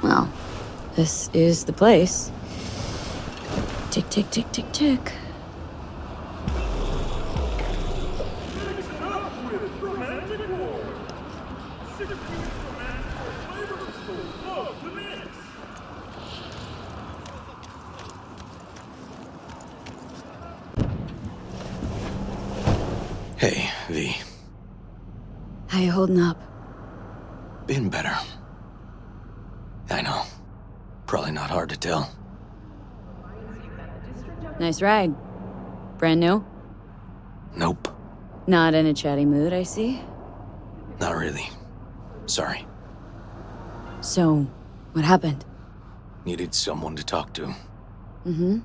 Well, this is the place. Tick, tick, tick, tick, tick. Hey, V. How you holding up? Been better. I know. Probably not hard to tell. Nice ride. Brand new? Nope. Not in a chatty mood, I see. Not really. Sorry. So, what happened? Needed someone to talk to. Mm-hmm.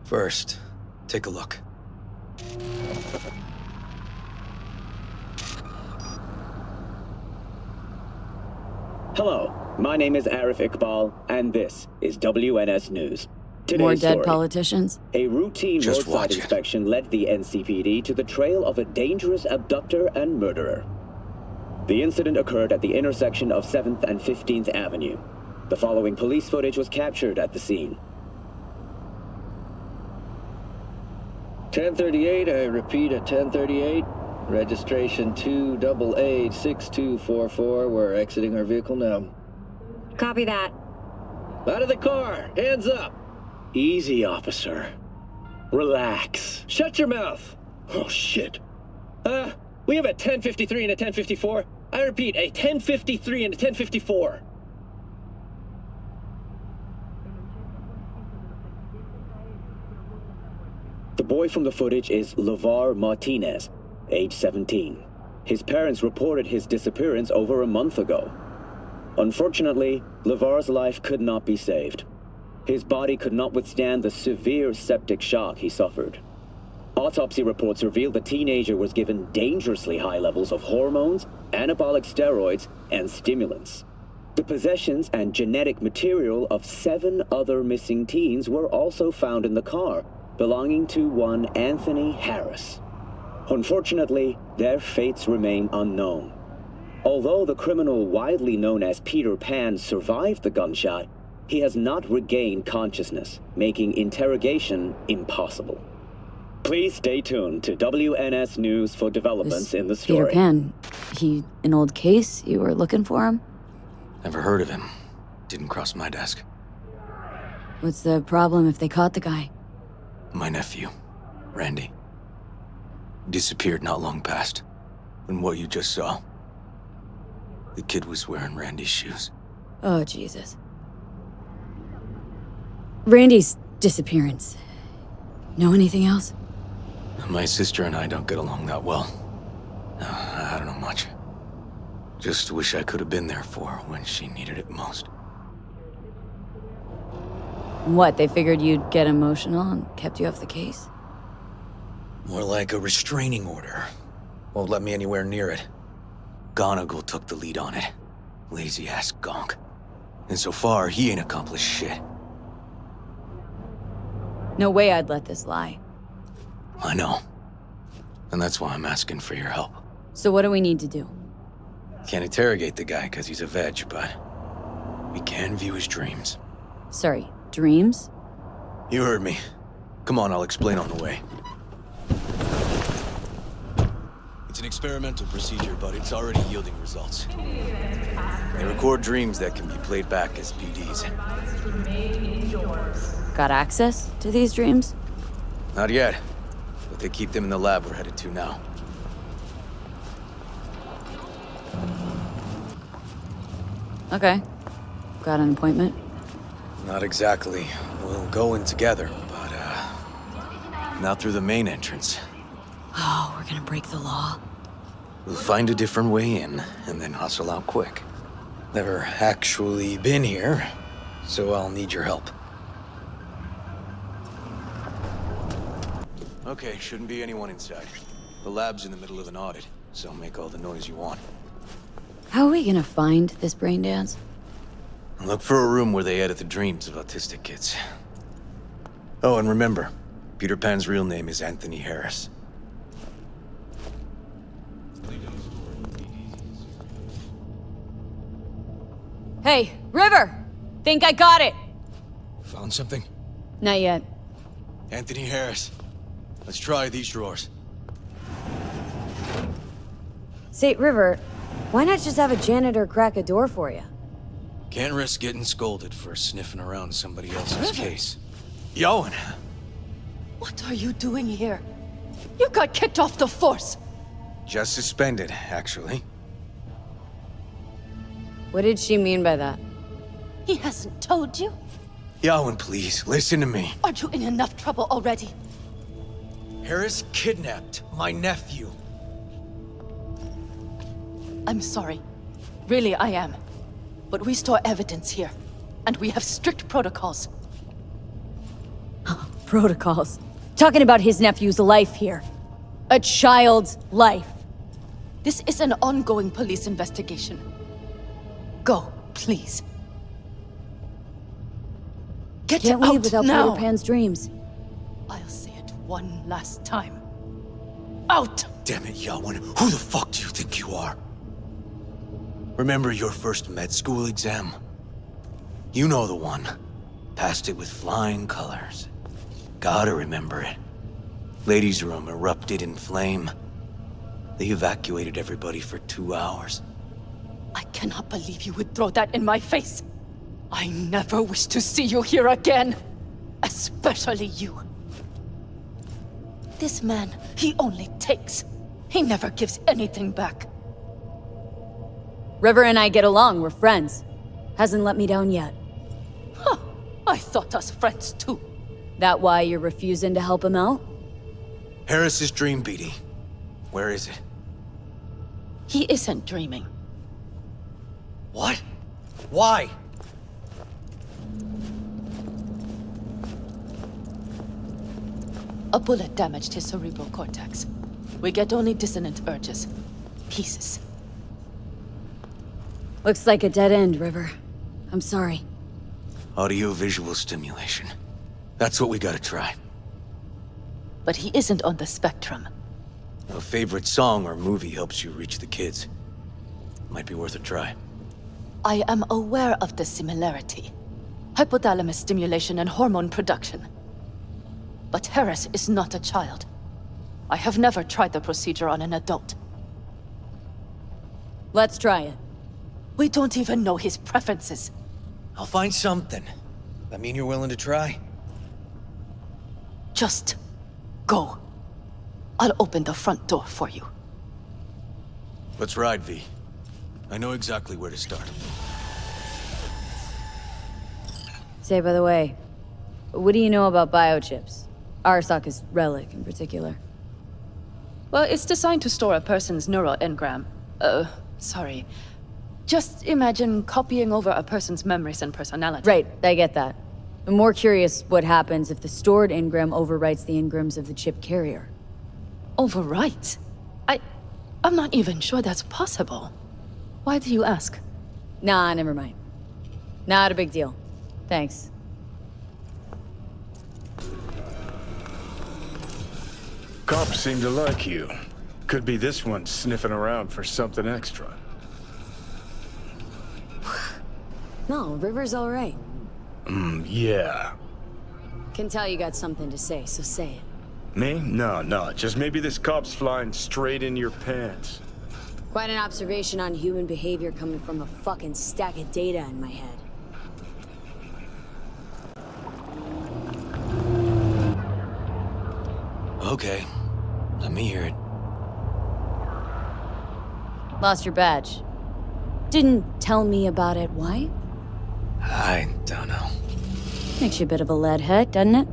First, take a look. Hello, my name is Arif Iqbal, and this is WNS News. Today's More dead story. politicians? A routine Just roadside watch it. inspection led the NCPD to the trail of a dangerous abductor and murderer. The incident occurred at the intersection of 7th and 15th Avenue. The following police footage was captured at the scene. 1038, I repeat at 1038. Registration 2AA6244. We're exiting our vehicle now. Copy that. Out of the car! Hands up! Easy, officer. Relax. Shut your mouth! Oh, shit. We have a 1053 and a 1054. I repeat, a 1053 and a 1054. The boy from the footage is LeVar Martinez, age 17. His parents reported his disappearance over a month ago. Unfortunately, LeVar's life could not be saved. His body could not withstand the severe septic shock he suffered. Autopsy reports revealed the teenager was given dangerously high levels of hormones, anabolic steroids, and stimulants. The possessions and genetic material of 7 other missing teens were also found in the car, belonging to one Anthony Harris. Unfortunately, their fates remain unknown. Although the criminal widely known as Peter Pan survived the gunshot, he has not regained consciousness, making interrogation impossible. Please stay tuned to WNS News for developments in the story. Peter Pan, he an old case? You were looking for him? Never heard of him. Didn't cross my desk. What's the problem if they caught the guy? My nephew, Randy. Disappeared not long past. And what you just saw. The kid was wearing Randy's shoes. Oh, Jesus. Randy's disappearance. Know anything else? My sister and I don't get along that well. I don't know much. Just wish I could have been there for her when she needed it most. What, they figured you'd get emotional and kept you off the case? More like a restraining order. Won't let me anywhere near it. Gonagle took the lead on it. Lazy-ass gonk. And so far, he ain't accomplished shit. No way I'd let this lie. I know. And that's why I'm asking for your help. So what do we need to do? Can't interrogate the guy because he's a veg, but we can view his dreams. Sorry, dreams? You heard me. Come on, I'll explain on the way. It's an experimental procedure, but it's already yielding results. They record dreams that can be played back as PDs. Got access to these dreams? Not yet, but they keep them in the lab we're headed to now. Okay. Got an appointment? Not exactly. We'll go in together, but, not through the main entrance. Oh, we're gonna break the law. We'll find a different way in, and then hustle out quick. Never actually been here, so I'll need your help. Okay, shouldn't be anyone inside. The lab's in the middle of an audit, so make all the noise you want. How are we gonna find this brain dance? Look for a room where they edit the dreams of autistic kids. Oh, and remember, Peter Pan's real name is Anthony Harris. Hey, River! Think I got it! Found something? Not yet. Anthony Harris. Let's try these drawers. Say, River, why not just have a janitor crack a door for you? Can't risk getting scolded for sniffing around somebody else's case. Yowen! What are you doing here? You got kicked off the force! Just suspended, actually. What did she mean by that? He hasn't told you? Yowen, please, listen to me. Aren't you in enough trouble already? Harris kidnapped my nephew. I'm sorry. Really, I am. But we store evidence here, and we have strict protocols. Protocols. Talking about his nephew's life here. A child's life. This is an ongoing police investigation. Go, please. Get Can't out leave without now! Peter Pan's dreams. I'll say it one last time. Out! Damn it, Yowen, who the fuck do you think you are? Remember your first med school exam? You know the one. Passed it with flying colors. Gotta remember it. Ladies' room erupted in flame. They evacuated everybody for 2 hours. I cannot believe you would throw that in my face. I never wish to see you here again. Especially you. This man, he only takes. He never gives anything back. River and I get along, we're friends. Hasn't let me down yet. Huh. I thought us friends too. That why you're refusing to help him out? Harris's dream, BD. Where is it? He isn't dreaming. What? Why? A bullet damaged his cerebral cortex. We get only dissonant urges. Pieces. Looks like a dead end, River. I'm sorry. Audio-visual stimulation. That's what we gotta try. But he isn't on the spectrum. A favorite song or movie helps you reach the kids. Might be worth a try. I am aware of the similarity. Hypothalamus stimulation and hormone production. But Harris is not a child. I have never tried the procedure on an adult. Let's try it. We don't even know his preferences. I'll find something. That mean you're willing to try? Just go. I'll open the front door for you. Let's ride, V. I know exactly where to start. Say, by the way, what do you know about biochips? Arasaka's relic in particular. Well, it's designed to store a person's neural engram. Sorry. Just imagine copying over a person's memories and personality. Right, I get that. I'm more curious what happens if the stored engram overwrites the engrams of the chip carrier. Overwrite? I'm not even sure that's possible. Why do you ask? Nah, never mind. Not a big deal. Thanks. Cops seem to like you. Could be this one sniffing around for something extra. No, River's all right. Yeah. Can tell you got something to say, so say it. Me? No. Just maybe this cop's flying straight into your pants. Quite an observation on human behavior coming from a fucking stack of data in my head. Okay. Let me hear it. Lost your badge. Didn't tell me about it. Why? I don't know. Makes you a bit of a lead head, doesn't it?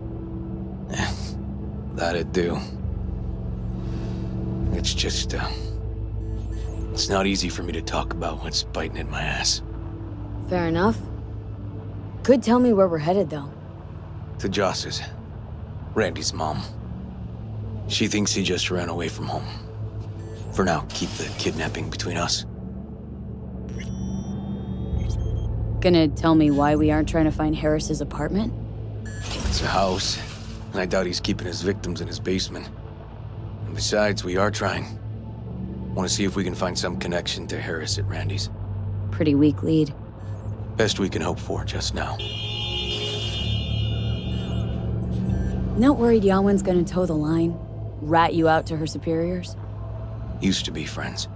That'd do. It's just, it's not easy for me to talk about what's biting at my ass. Fair enough. Could tell me where we're headed, though. To Joss's. Randy's mom. She thinks he just ran away from home. For now, keep the kidnapping between us. Gonna tell me why we aren't trying to find Harris's apartment? It's a house, and I doubt he's keeping his victims in his basement. And besides, we are trying. Want to see if we can find some connection to Harris at Randy's. Pretty weak lead. Best we can hope for just now. Not worried Yawen's gonna toe the line? Rat you out to her superiors? Used to be friends.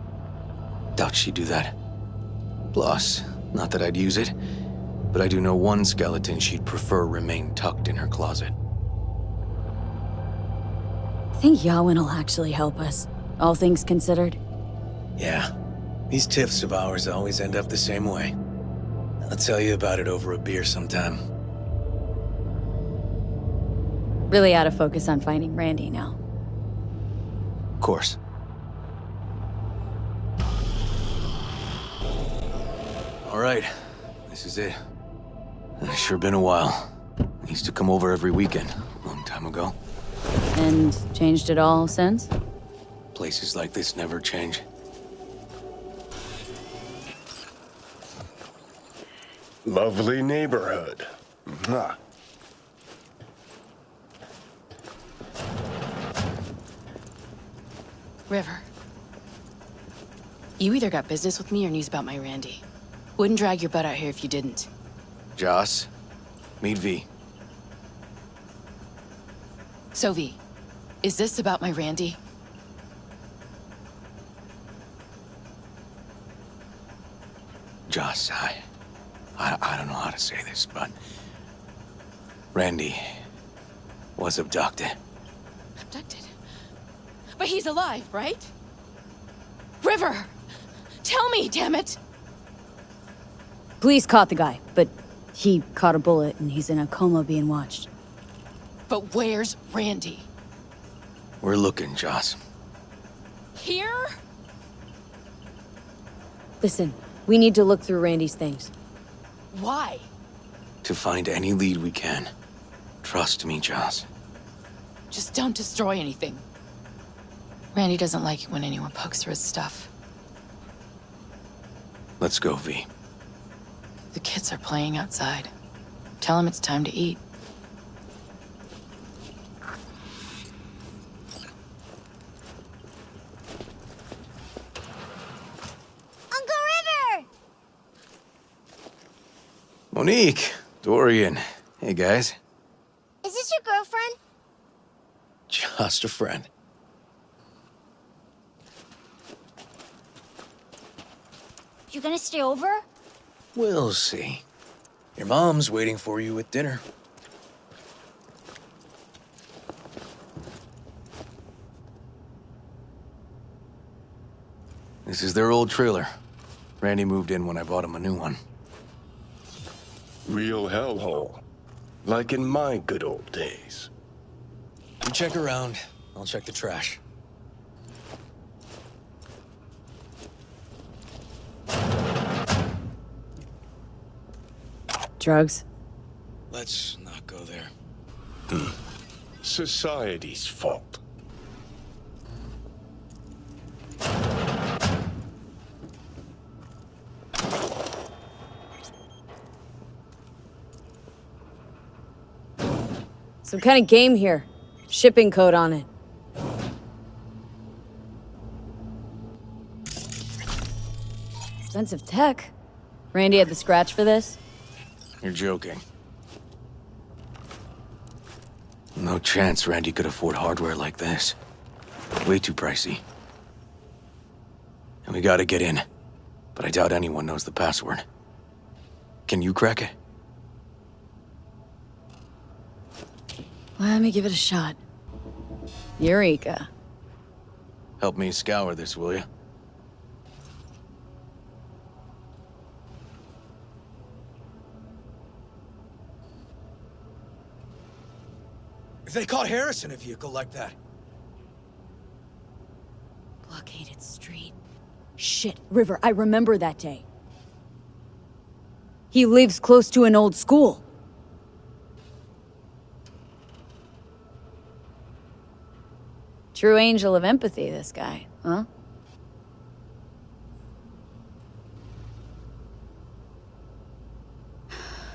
Doubt she'd do that. Plus, not that I'd use it, but I do know one skeleton she'd prefer remain tucked in her closet. I think Yawen will actually help us, all things considered. Yeah, these tiffs of ours always end up the same way. I'll tell you about it over a beer sometime. Really out of focus on finding Randy now. Of course. All right, this is it. It's sure been a while. I used to come over every weekend, a long time ago. And changed it all since? Places like this never change. Lovely neighborhood. Mwah. River. You either got business with me or news about my Randy. Wouldn't drag your butt out here if you didn't. Joss, meet V. So V, is this about my Randy? Joss, I don't know how to say this, but Randy was abducted. Abducted? But he's alive, right? River! Tell me, damn it! Police caught the guy, but he caught a bullet and he's in a coma being watched. But where's Randy? We're looking, Joss. Here? Listen, we need to look through Randy's things. Why? To find any lead we can. Trust me, Joss. Just don't destroy anything. Randy doesn't like it when anyone pokes through his stuff. Let's go, V. The kids are playing outside. Tell them it's time to eat. Uncle River! Monique, Dorian. Hey, guys. Is this your girlfriend? Just a friend. You gonna stay over? We'll see. Your mom's waiting for you at dinner. This is their old trailer. Randy moved in when I bought him a new one. Real hellhole. Like in my good old days. You check around, I'll check the trash. Drugs? Let's not go there. Society's fault. Some kind of game here. Shipping code on it. Expensive tech. Randy had the scratch for this? You're joking. No chance Randy could afford hardware like this. Way too pricey. And we gotta get in. But I doubt anyone knows the password. Can you crack it? Let me give it a shot. Eureka. Help me scour this, will you? If they caught Harris in a vehicle like that. Blockaded street. Shit, River, I remember that day. He lives close to an old school. True angel of empathy, this guy, huh?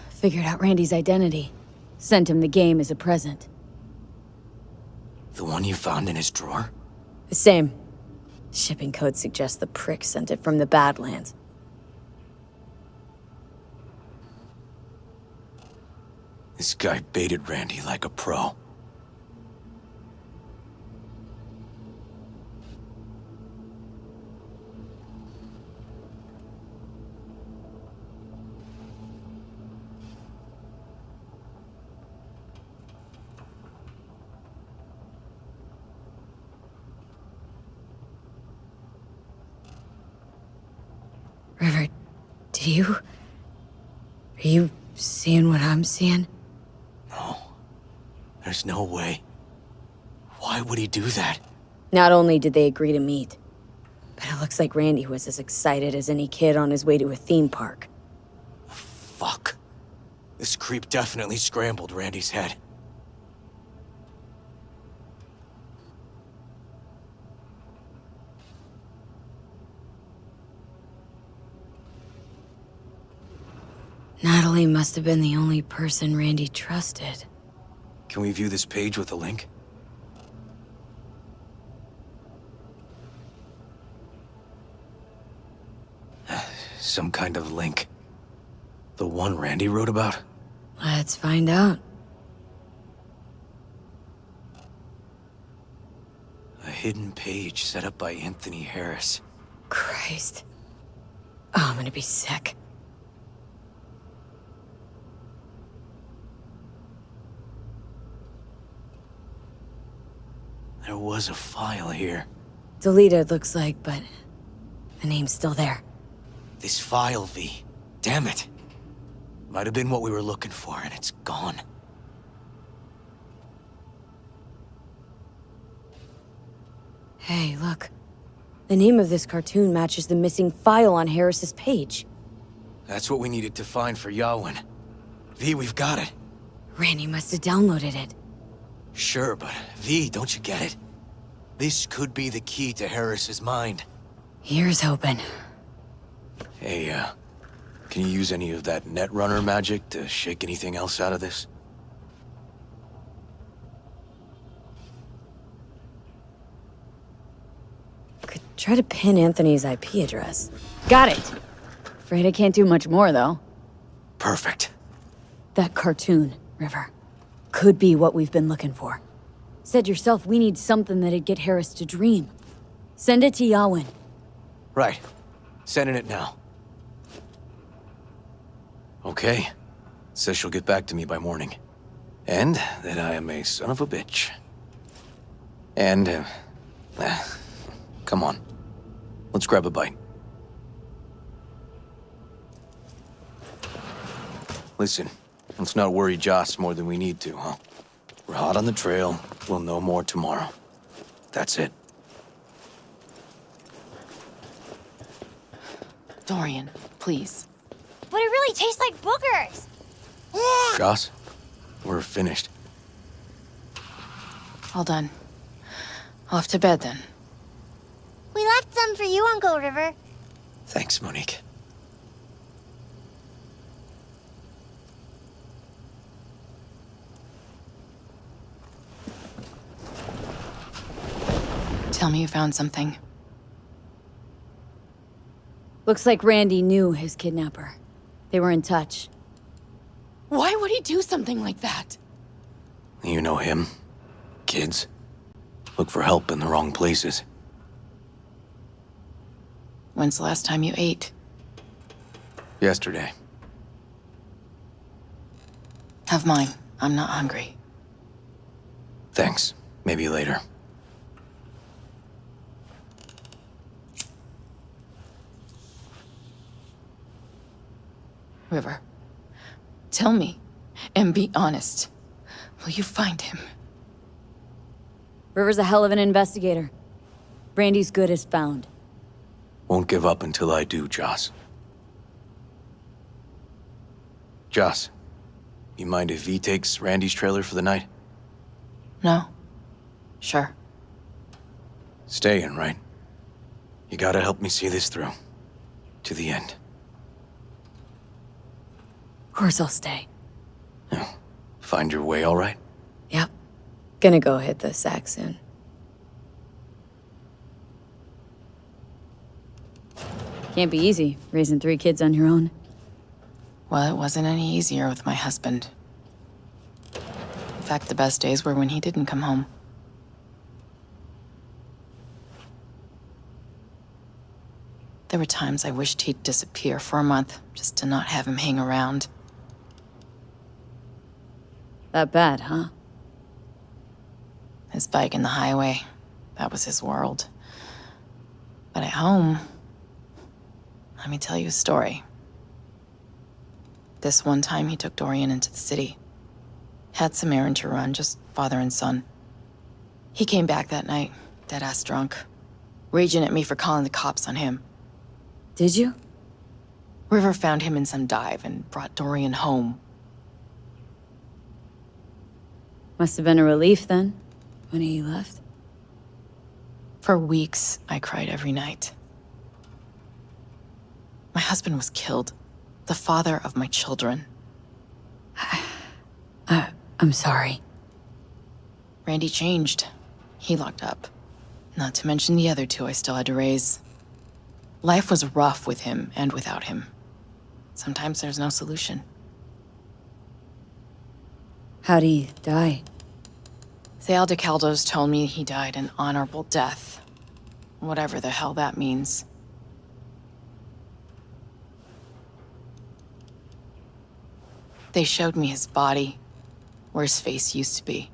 Figured out Randy's identity. Sent him the game as a present. The one you found in his drawer? The same. Shipping code suggests the prick sent it from the Badlands. This guy baited Randy like a pro. River, are you seeing what I'm seeing? No. There's no way. Why would he do that? Not only did they agree to meet, but it looks like Randy was as excited as any kid on his way to a theme park. Fuck. This creep definitely scrambled Randy's head. Natalie must have been the only person Randy trusted. Can we view this page with a link? Some kind of link. The one Randy wrote about? Let's find out. A hidden page set up by Anthony Harris. Christ. Oh, I'm gonna be sick. There was a file here. Deleted, looks like, but the name's still there. This file, V. Damn it. Might have been what we were looking for, and it's gone. Hey, look. The name of this cartoon matches the missing file on Harris's page. That's what we needed to find for Yawin. V, we've got it. Randy must have downloaded it. Sure, but V, don't you get it? This could be the key to Harris's mind. Here's hoping. Hey, can you use any of that Netrunner magic to shake anything else out of this? Could try to pin Anthony's IP address. Got it! Afraid I can't do much more, though. Perfect. That cartoon, River, could be what we've been looking for. Said yourself we need something that'd get Harris to dream. Send it to Yawin. Right. Sending it now. Okay. Says she'll get back to me by morning. And that I am a son of a bitch. And, come on. Let's grab a bite. Listen, let's not worry Joss more than we need to, huh? We're hot on the trail. We'll know more tomorrow. That's it. Dorian, please. But it really tastes like boogers. Joss, we're finished. All done. Off to bed then. We left some for you, Uncle River. Thanks, Monique. Tell me you found something. Looks like Randy knew his kidnapper. They were in touch. Why would he do something like that? You know him. Kids. Look for help in the wrong places. When's the last time you ate? Yesterday. Have mine. I'm not hungry. Thanks. Maybe later. River, tell me, and be honest. Will you find him? River's a hell of an investigator. Randy's good as found. Won't give up until I do, Joss. Joss, you mind if V takes Randy's trailer for the night? No? Sure. Staying, right? You gotta help me see this through. To the end. Of course I'll stay. Yeah. Find your way all right? Yep. Gonna go hit the sack soon. Can't be easy, raising 3 kids on your own. Well, it wasn't any easier with my husband. In fact, the best days were when he didn't come home. There were times I wished he'd disappear for a month, just to not have him hang around. That bad, huh? His bike in the highway, that was his world. But at home, let me tell you a story. This one time he took Dorian into the city. Had some errand to run, just father and son. He came back that night, dead-ass drunk, raging at me for calling the cops on him. Did you? River found him in some dive and brought Dorian home. Must have been a relief then, when he left. For weeks, I cried every night. My husband was killed. The father of my children. I'm sorry. Randy changed. He locked up. Not to mention the other two I still had to raise. Life was rough with him and without him. Sometimes there's no solution. How'd he die? The Aldecaldos told me he died an honorable death. Whatever the hell that means. They showed me his body, where his face used to be.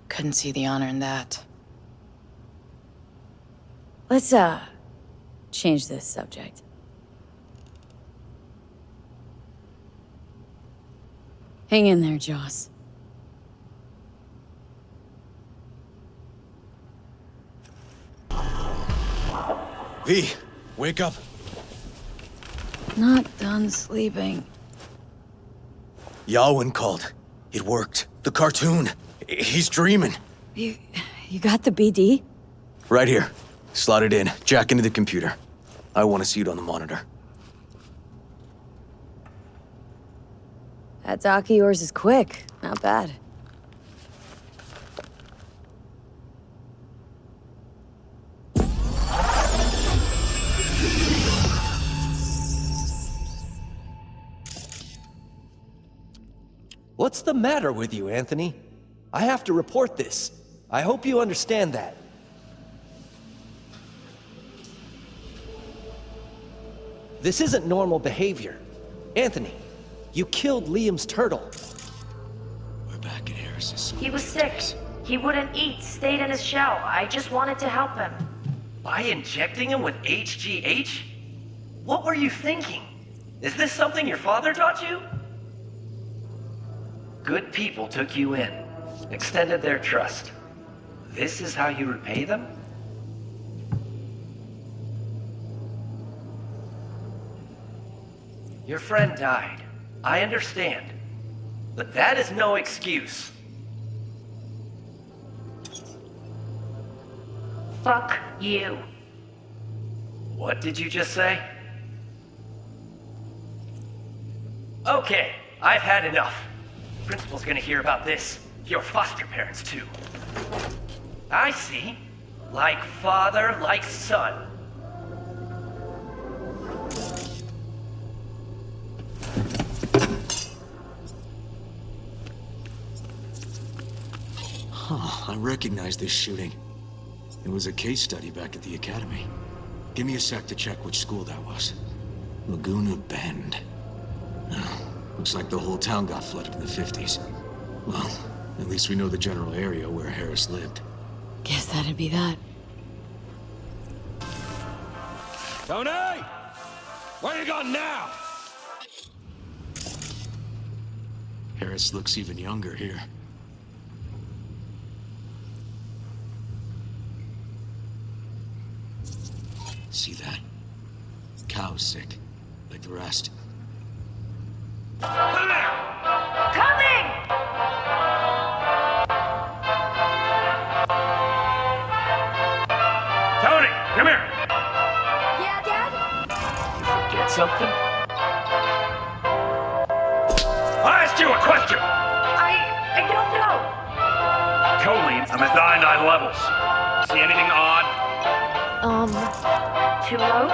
Couldn't see the honor in that. Let's, change this subject. Hang in there, Joss. V, wake up. Not done sleeping. Yawin called. It worked. The cartoon. He's dreaming. You got the BD? Right here. Slot it in. Jack into the computer. I want to see it on the monitor. That doc of yours is quick. Not bad. What's the matter with you, Anthony? I have to report this. I hope you understand that. This isn't normal behavior. Anthony, you killed Liam's turtle. We're back at Harris's. He was sick. He wouldn't eat, stayed in his shell. I just wanted to help him. By injecting him with HGH? What were you thinking? Is this something your father taught you? Good people took you in, extended their trust. This is how you repay them? Your friend died. I understand. But that is no excuse. Fuck you. What did you just say? Okay, I've had enough. Principal's gonna hear about this. Your foster parents, too. I see. Like father, like son. Huh, I recognize this shooting. It was a case study back at the academy. Give me a sec to check which school that was. Laguna Bend. Oh, looks like the whole town got flooded in the 50s. Well, at least we know the general area where Harris lived. Guess that'd be that. Tony! Where you going now? Harris looks even younger here. See that? Cow's sick, like the rest. Coming! Tony, come here! Yeah, Dad? Forget something? I asked you a question! I don't know. Totally, I'm at 99 levels. See anything odd? Too low?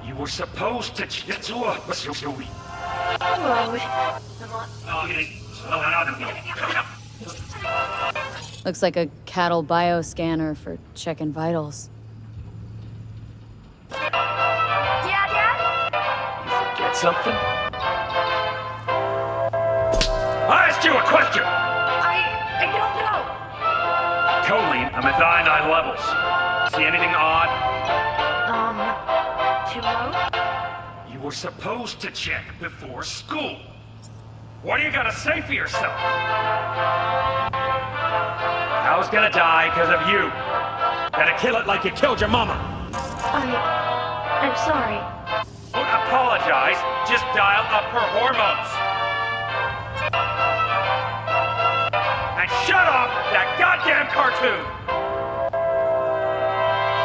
You were supposed to get to a... Too low. Oh, Looks like a cattle bioscanner for checking vitals. Yeah, Dad? You forget something? I asked you a question! I don't know. Choline, I'm at 99 levels. See anything odd? Too low? You were supposed to check before school. What do you gotta say for yourself? I was gonna die because of you. Gotta kill it like you killed your mama. I'm sorry. Don't apologize, just dial up her hormones. And shut off that goddamn cartoon!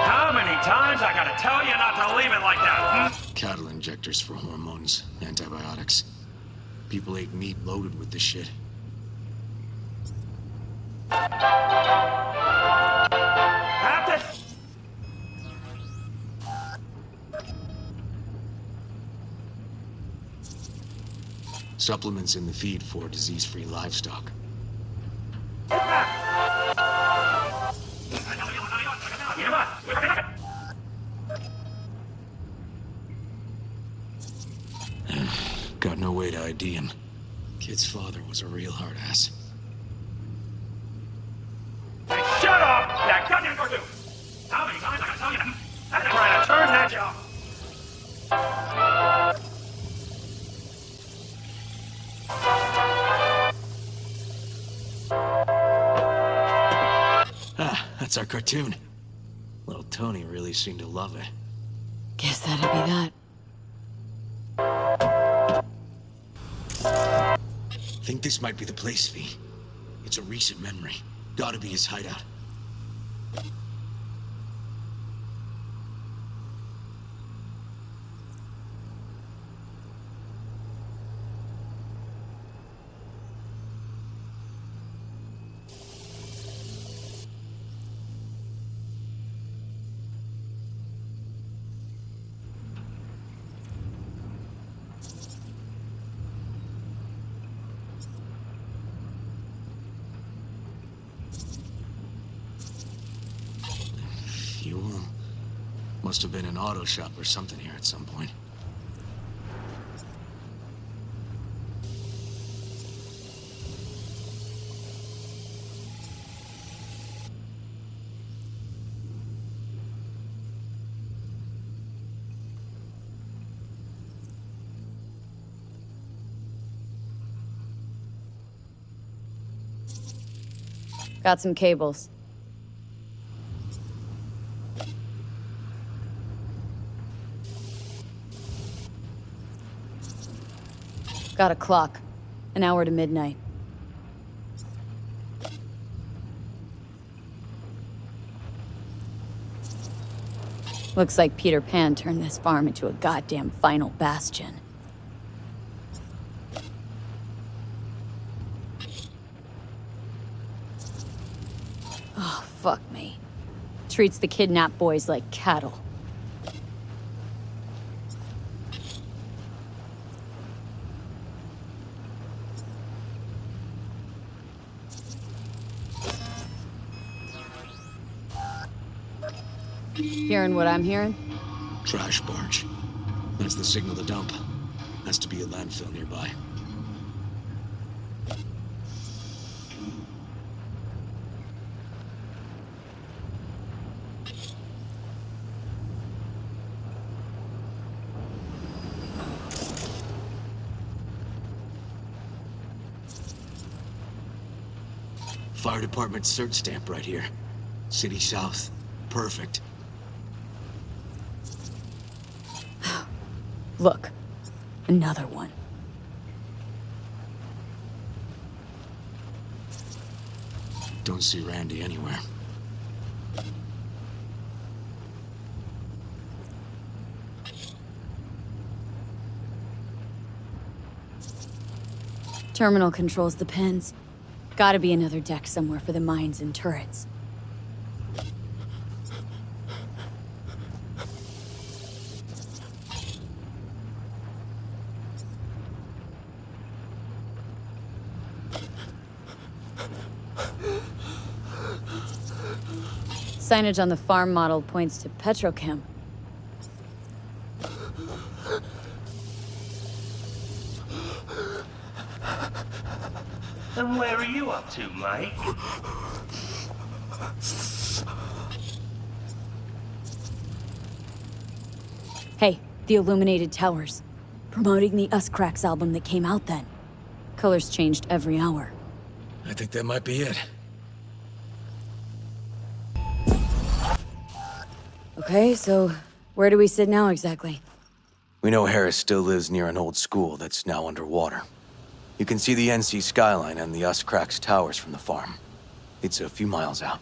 How many times I gotta tell you not to leave it like that, Cattle injectors for hormones, antibiotics. People ate meat loaded with this shit. Supplements in the feed for disease-free livestock. Got no way to ID him. Kid's father was a real hard ass. Hey, shut off that goddamn cartoon! How many times I gotta tell you that? I'm trying to turn that job. Ah, that's our cartoon. Little Tony really seemed to love it. Guess that'd be that. Think this might be the place, V. It's a recent memory. Gotta be his hideout. Fuel. Must have been an auto shop or something here at some point. Got some cables. Got a clock. An hour to midnight. Looks like Peter Pan turned this farm into a goddamn final bastion. Oh, fuck me. Treats the kidnapped boys like cattle. Hearing what I'm hearing? Trash barge. That's the signal to dump. Has to be a landfill nearby. Fire department search stamp right here. City South. Perfect. Look. Another one. Don't see Randy anywhere. Terminal controls the pens. Gotta be another deck somewhere for the mines and turrets. Signage on the farm model points to Petrochem. And where are you up to, Mike? Hey, the illuminated towers. Promoting the Us Cracks album that came out then. Colors changed every hour. I think that might be it. Okay, so where do we sit now exactly? We know Harris still lives near an old school that's now underwater. You can see the NC skyline and the Us Cracks towers from the farm. It's a few miles out.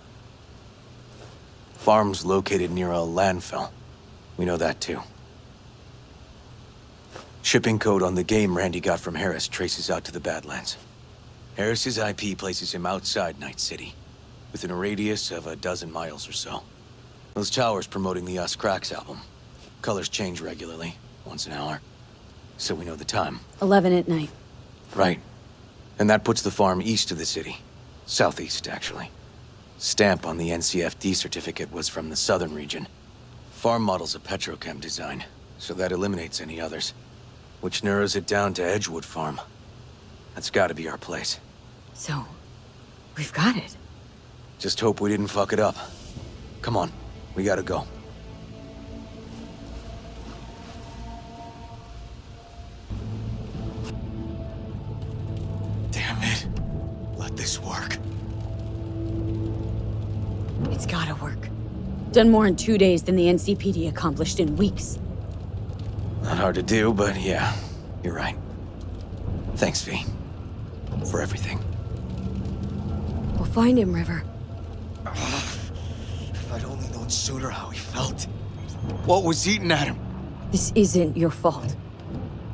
Farm's located near a landfill. We know that too. Shipping code on the game Randy got from Harris traces out to the Badlands. Harris's IP places him outside Night City, within a radius of a dozen miles or so. Those towers promoting the Us Cracks album. Colors change regularly, once an hour. So we know the time. 11 at night. Right. And that puts the farm east of the city. Southeast, actually. Stamp on the NCFD certificate was from the southern region. Farm model's a Petrochem design, so that eliminates any others. Which narrows it down to Edgewood Farm. That's gotta be our place. So, we've got it. Just hope we didn't fuck it up. Come on, we gotta go. Damn it. Let this work. It's gotta work. Done more in 2 days than the NCPD accomplished in weeks. Not hard to do, but yeah, you're right. Thanks, V. For everything. We'll find him, River. If I'd only known sooner how he felt. What was eating at him? This isn't your fault.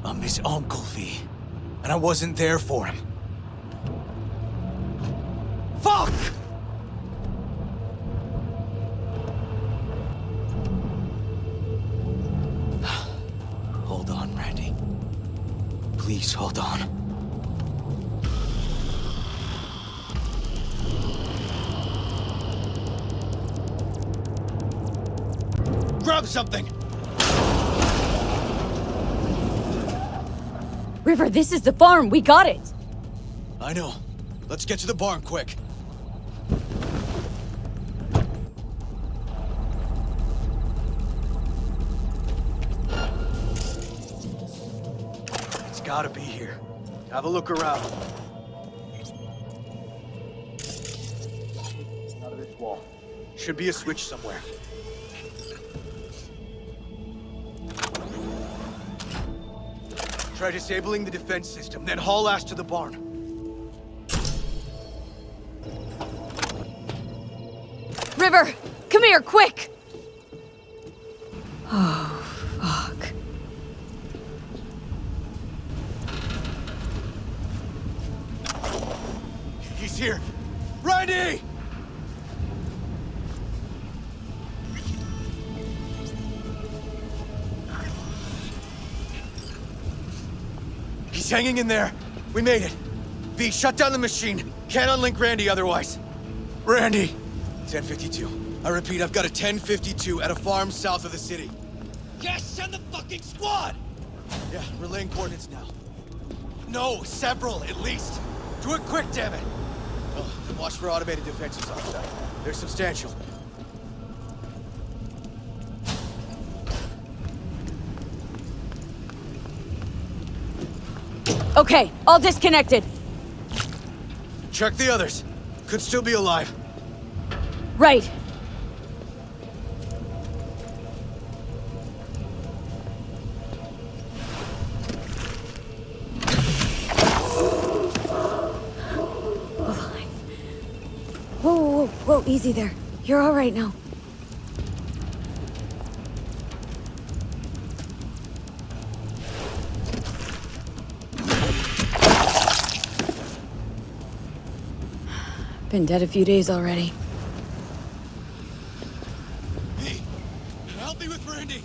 I'm his uncle, V. And I wasn't there for him. Fuck! Hold on, Randy. Please hold on. Grab something! River, this is the farm. We got it. I know. Let's get to the barn quick. It's gotta be here. Have a look around. Out of this wall. Should be a switch somewhere. Try disabling the defense system, then haul ass to the barn. River, come here, quick! Oh, fuck. He's here! Randy! He's hanging in there. We made it. V, shut down the machine. Can't unlink Randy otherwise. Randy! 1052. I repeat, I've got a 1052 at a farm south of the city. Yes, send the fucking squad! Yeah, relaying coordinates now. No, several, at least. Do it quick, damn it! Oh, and watch for automated defenses on site. They're substantial. Okay, all disconnected. Check the others. Could still be alive. Right. Alive. Whoa, whoa, whoa, easy there. You're all right now. Been dead a few days already. Hey, help me with Randy.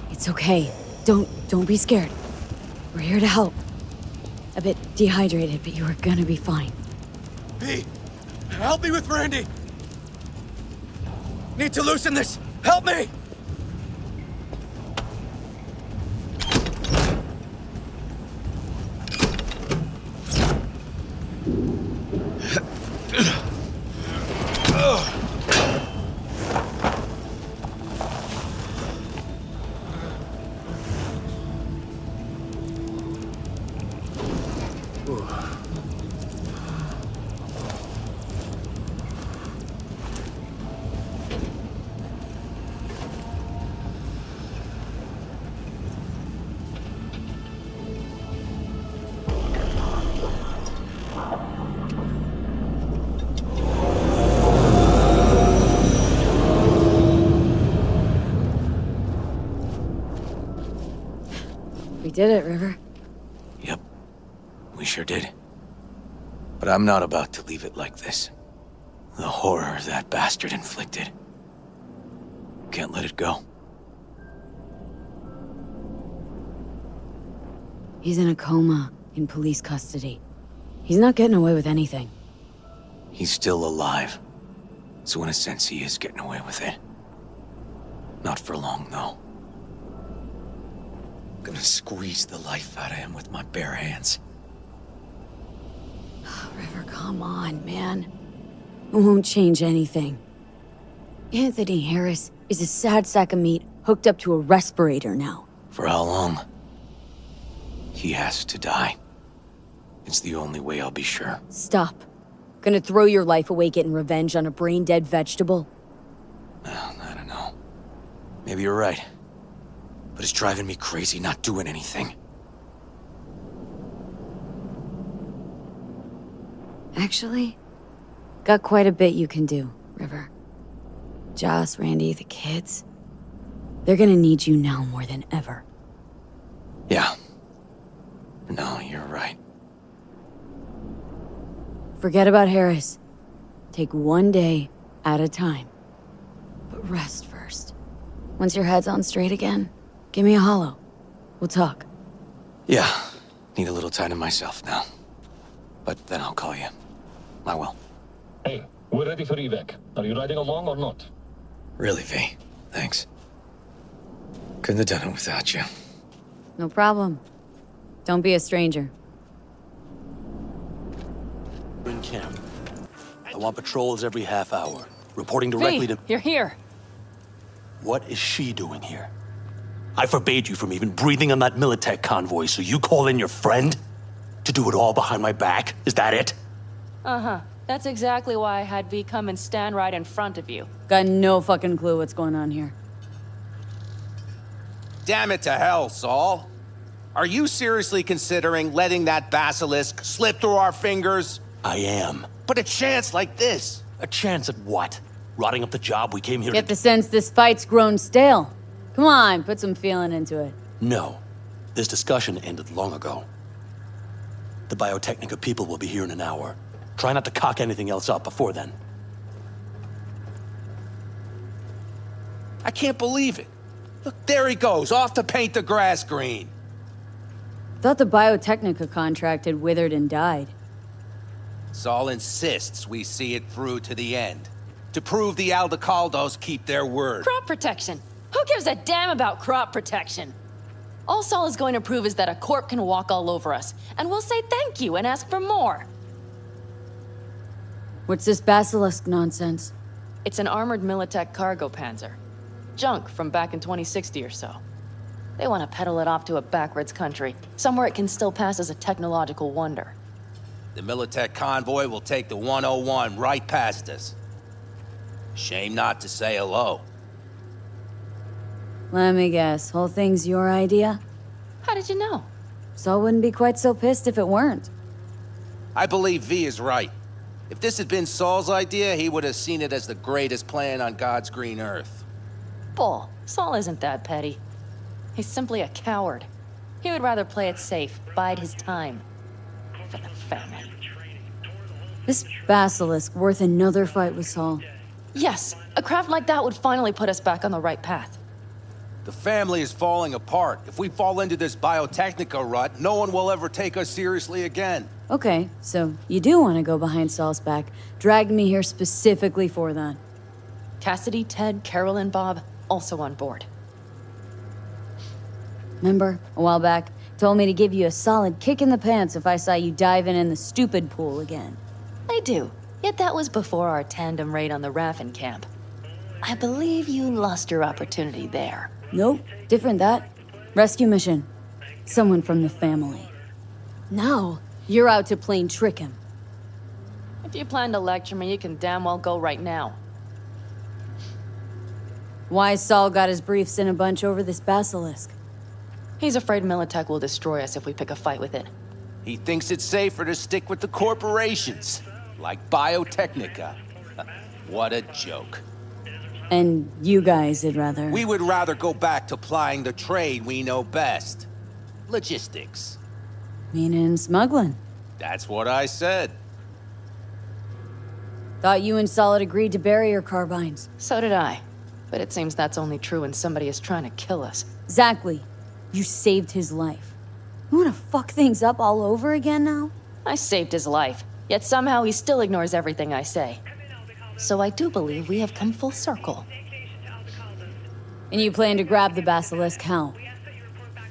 It's okay. Don't be scared. We're here to help. A bit dehydrated, but you are gonna be fine. V, help me with Randy! Need to loosen this! Help me! We did it, River. Yep, we sure did. But I'm not about to leave it like this. The horror that bastard inflicted. Can't let it go. He's in a coma, in police custody. He's not getting away with anything. He's still alive. So in a sense, he is getting away with it. Not for long, though. Gonna squeeze the life out of him with my bare hands. River, come on, man. It won't change anything. Anthony Harris is a sad sack of meat hooked up to a respirator now. For how long? He has to die. It's the only way I'll be sure. Stop. Gonna throw your life away getting revenge on a brain-dead vegetable? I don't know. Maybe you're right. But it's driving me crazy not doing anything. Actually, got quite a bit you can do, River. Joss, Randy, the kids. They're gonna need you now more than ever. Yeah. No, you're right. Forget about Harris. Take one day at a time. But rest first. Once your head's on straight again, give me a hollow. We'll talk. Yeah. Need a little time to myself now. But then I'll call you. I will. Hey, we're ready for evac. Are you riding along or not? Really, V. Thanks. Couldn't have done it without you. No problem. Don't be a stranger. In camp. I want patrols every half hour, reporting directly to... You're here. What is she doing here? I forbade you from even breathing on that Militech convoy, so you call in your friend? To do it all behind my back? Is that it? Uh-huh. That's exactly why I had V come and stand right in front of you. Got no fucking clue what's going on here. Damn it to hell, Saul. Are you seriously considering letting that basilisk slip through our fingers? I am. But a chance like this. A chance at what? Rotting up the job we came here Get to... the sense this fight's grown stale. Come on, put some feeling into it. No. This discussion ended long ago. The Biotechnica people will be here in an hour. Try not to cock anything else up before then. I can't believe it. Look, there he goes, off to paint the grass green. Thought the Biotechnica contract had withered and died. Saul insists we see it through to the end. To prove the Aldecaldos keep their word. Crop protection. Who gives a damn about crop protection? All Saul is going to prove is that a corp can walk all over us, and we'll say thank you and ask for more. What's this basilisk nonsense? It's an armored Militech cargo panzer. Junk from back in 2060 or so. They want to peddle it off to a backwards country, somewhere it can still pass as a technological wonder. The Militech convoy will take the 101 right past us. Shame not to say hello. Let me guess, whole thing's your idea? How did you know? Saul wouldn't be quite so pissed if it weren't. I believe V is right. If this had been Saul's idea, he would have seen it as the greatest plan on God's green earth. Bull. Saul isn't that petty. He's simply a coward. He would rather play it safe, bide his time. For the family. This basilisk worth another fight with Saul? Yes, a craft like that would finally put us back on the right path. The family is falling apart. If we fall into this biotechnica rut, no one will ever take us seriously again. Okay, so you do want to go behind Saul's back. Dragged me here specifically for that. Cassidy, Ted, Carol, and Bob also on board. Remember, a while back, told me to give you a solid kick in the pants if I saw you diving in the stupid pool again. I do. Yet that was before our tandem raid on the Raffen camp. I believe you lost your opportunity there. Nope, different that. Rescue mission. Someone from the family. Now, you're out to plain trick him. If you plan to lecture me, you can damn well go right now. Why Saul got his briefs in a bunch over this basilisk? He's afraid Militech will destroy us if we pick a fight with it. He thinks it's safer to stick with the corporations, like Biotechnica. What a joke. And you guys would rather... We would rather go back to plying the trade we know best. Logistics. Meaning smuggling. That's what I said. Thought you and Saul had agreed to bury your carbines. So did I. But it seems that's only true when somebody is trying to kill us. Exactly. You saved his life. You wanna fuck things up all over again now? I saved his life, yet somehow he still ignores everything I say. So I do believe we have come full circle. And you plan to grab the basilisk how?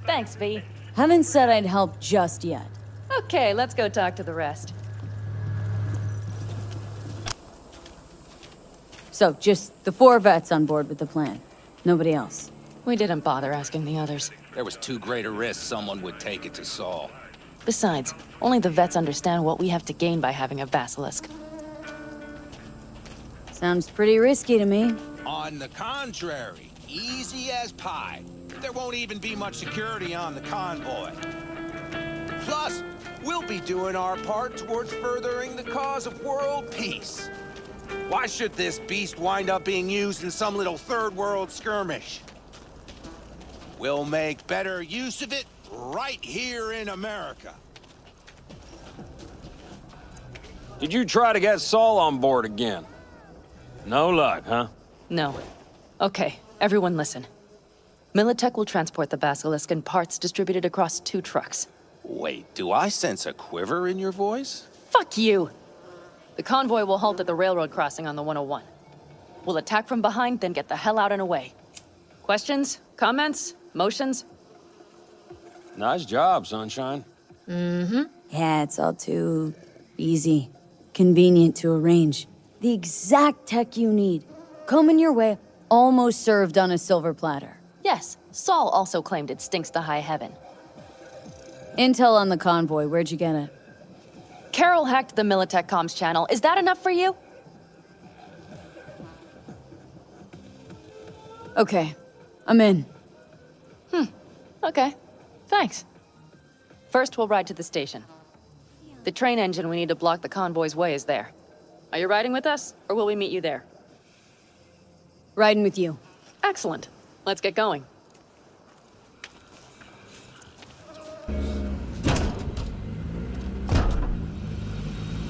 Thanks, V. Haven't said I'd help just yet. Okay, let's go talk to the rest. So, just the 4 vets on board with the plan. Nobody else. We didn't bother asking the others. There was too great a risk someone would take it to Saul. Besides, only the vets understand what we have to gain by having a basilisk. Sounds pretty risky to me. On the contrary, easy as pie. There won't even be much security on the convoy. Plus, we'll be doing our part towards furthering the cause of world peace. Why should this beast wind up being used in some little third world skirmish? We'll make better use of it right here in America. Did you try to get Saul on board again? No luck, huh? No. Okay, everyone listen. Militech will transport the basilisk in parts distributed across 2 trucks. Wait, do I sense a quiver in your voice? Fuck you! The convoy will halt at the railroad crossing on the 101. We'll attack from behind, then get the hell out and away. Questions? Comments? Motions? Nice job, Sunshine. Mm-hmm. Yeah, it's all too... easy. Convenient to arrange. The exact tech you need. Coming your way, almost served on a silver platter. Yes, Saul also claimed it stinks to high heaven. Intel on the convoy, where'd you get it? Carol hacked the Militech comms channel. Is that enough for you? Okay, I'm in. Okay. Thanks. First, we'll ride to the station. The train engine we need to block the convoy's way is there. Are you riding with us, or will we meet you there? Riding with you. Excellent. Let's get going.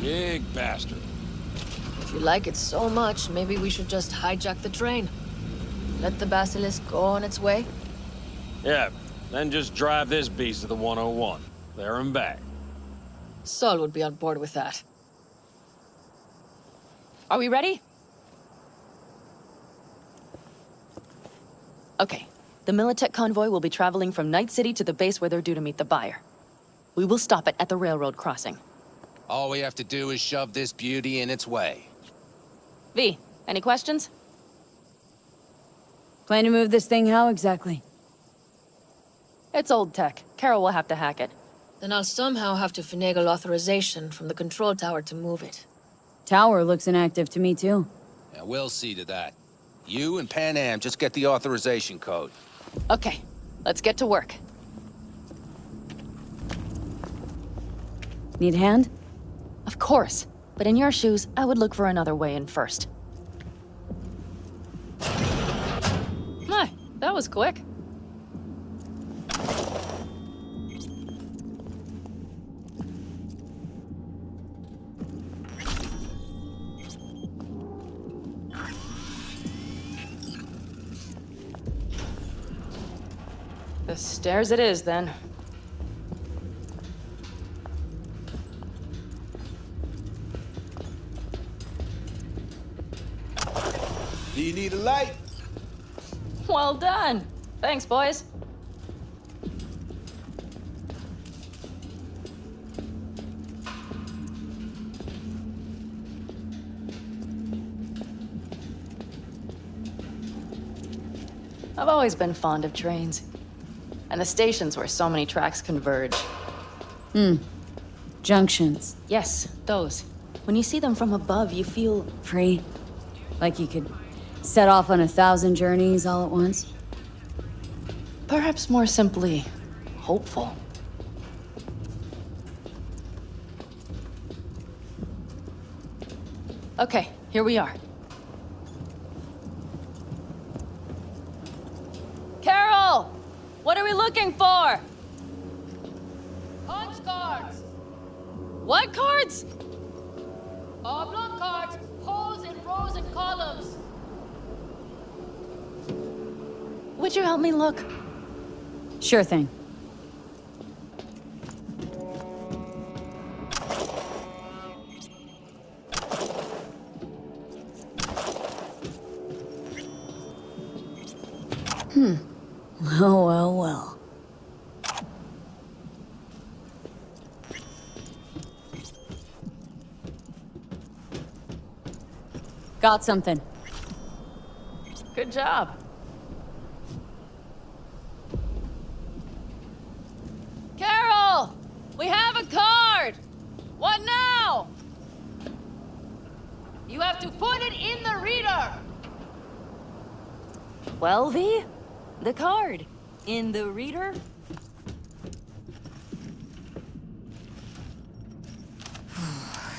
Big bastard. If you like it so much, maybe we should just hijack the train. Let the basilisk go on its way. Yeah, then just drive this beast to the 101. There and back. Saul would be on board with that. Are we ready? Okay. The Militech convoy will be traveling from Night City to the base where they're due to meet the buyer. We will stop it at the railroad crossing. All we have to do is shove this beauty in its way. V, any questions? Plan to move this thing how exactly? It's old tech. Carol will have to hack it. Then I'll somehow have to finagle authorization from the control tower to move it. Tower looks inactive to me, too. Yeah, we'll see to that. You and Pan Am just get the authorization code. Okay, let's get to work. Need a hand? Of course. But in your shoes, I would look for another way in first. My, that was quick. The stairs it is, then. Do you need a light? Well done. Thanks, boys. I've always been fond of trains. And the stations where so many tracks converge. Junctions. Yes, those. When you see them from above, you feel... Free. Like you could set off on 1,000 journeys all at once. Perhaps more simply, hopeful. Okay, here we are. Carol! What are we looking for? Punch cards! What cards? Oblong cards, holes in rows and columns. Would you help me look? Sure thing. Well. Got something. Good job. Carol! We have a card! What now? You have to put it in the reader. Well, V? The card. In the reader?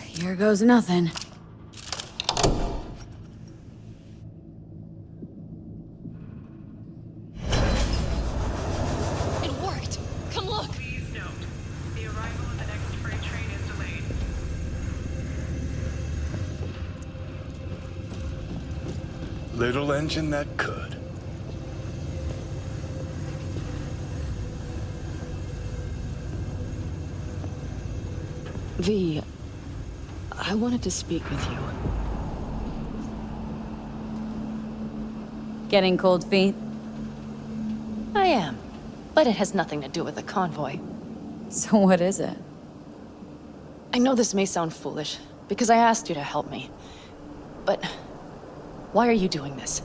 Here goes nothing. It worked! Come look! Please note, the arrival of the next freight train is delayed. Little engine that could. V, I wanted to speak with you. Getting cold feet? I am, but it has nothing to do with the convoy. So what is it? I know this may sound foolish, because I asked you to help me. But why are you doing this?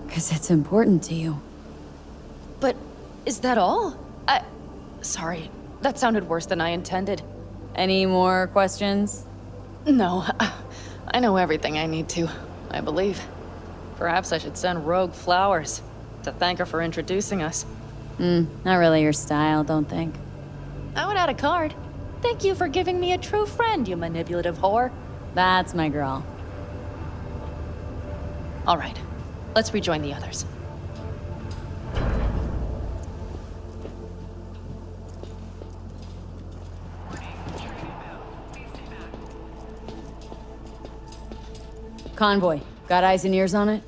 'Cause it's important to you. But is that all? Sorry, that sounded worse than I intended. Any more questions? No, I know everything I need to, I believe. Perhaps I should send Rogue flowers to thank her for introducing us. Not really your style, don't think. I would add a card. Thank you for giving me a true friend, you manipulative whore. That's my girl. All right, let's rejoin the others. Convoy. Got eyes and ears on it?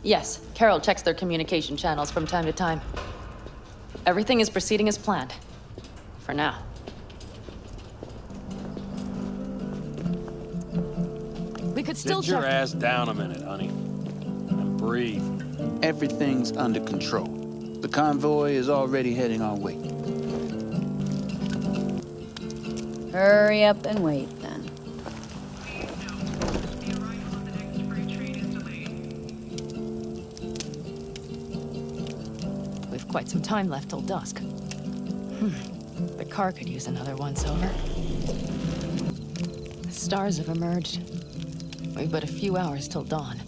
Yes, Carol checks their communication channels from time to time. Everything is proceeding as planned. For now. We could still Sit your ass down a minute, honey. And breathe. Everything's under control. The convoy is already heading our way. Hurry up and wait, then. We've quite some time left till dusk. The car could use another once-over. The stars have emerged. We've but a few hours till dawn.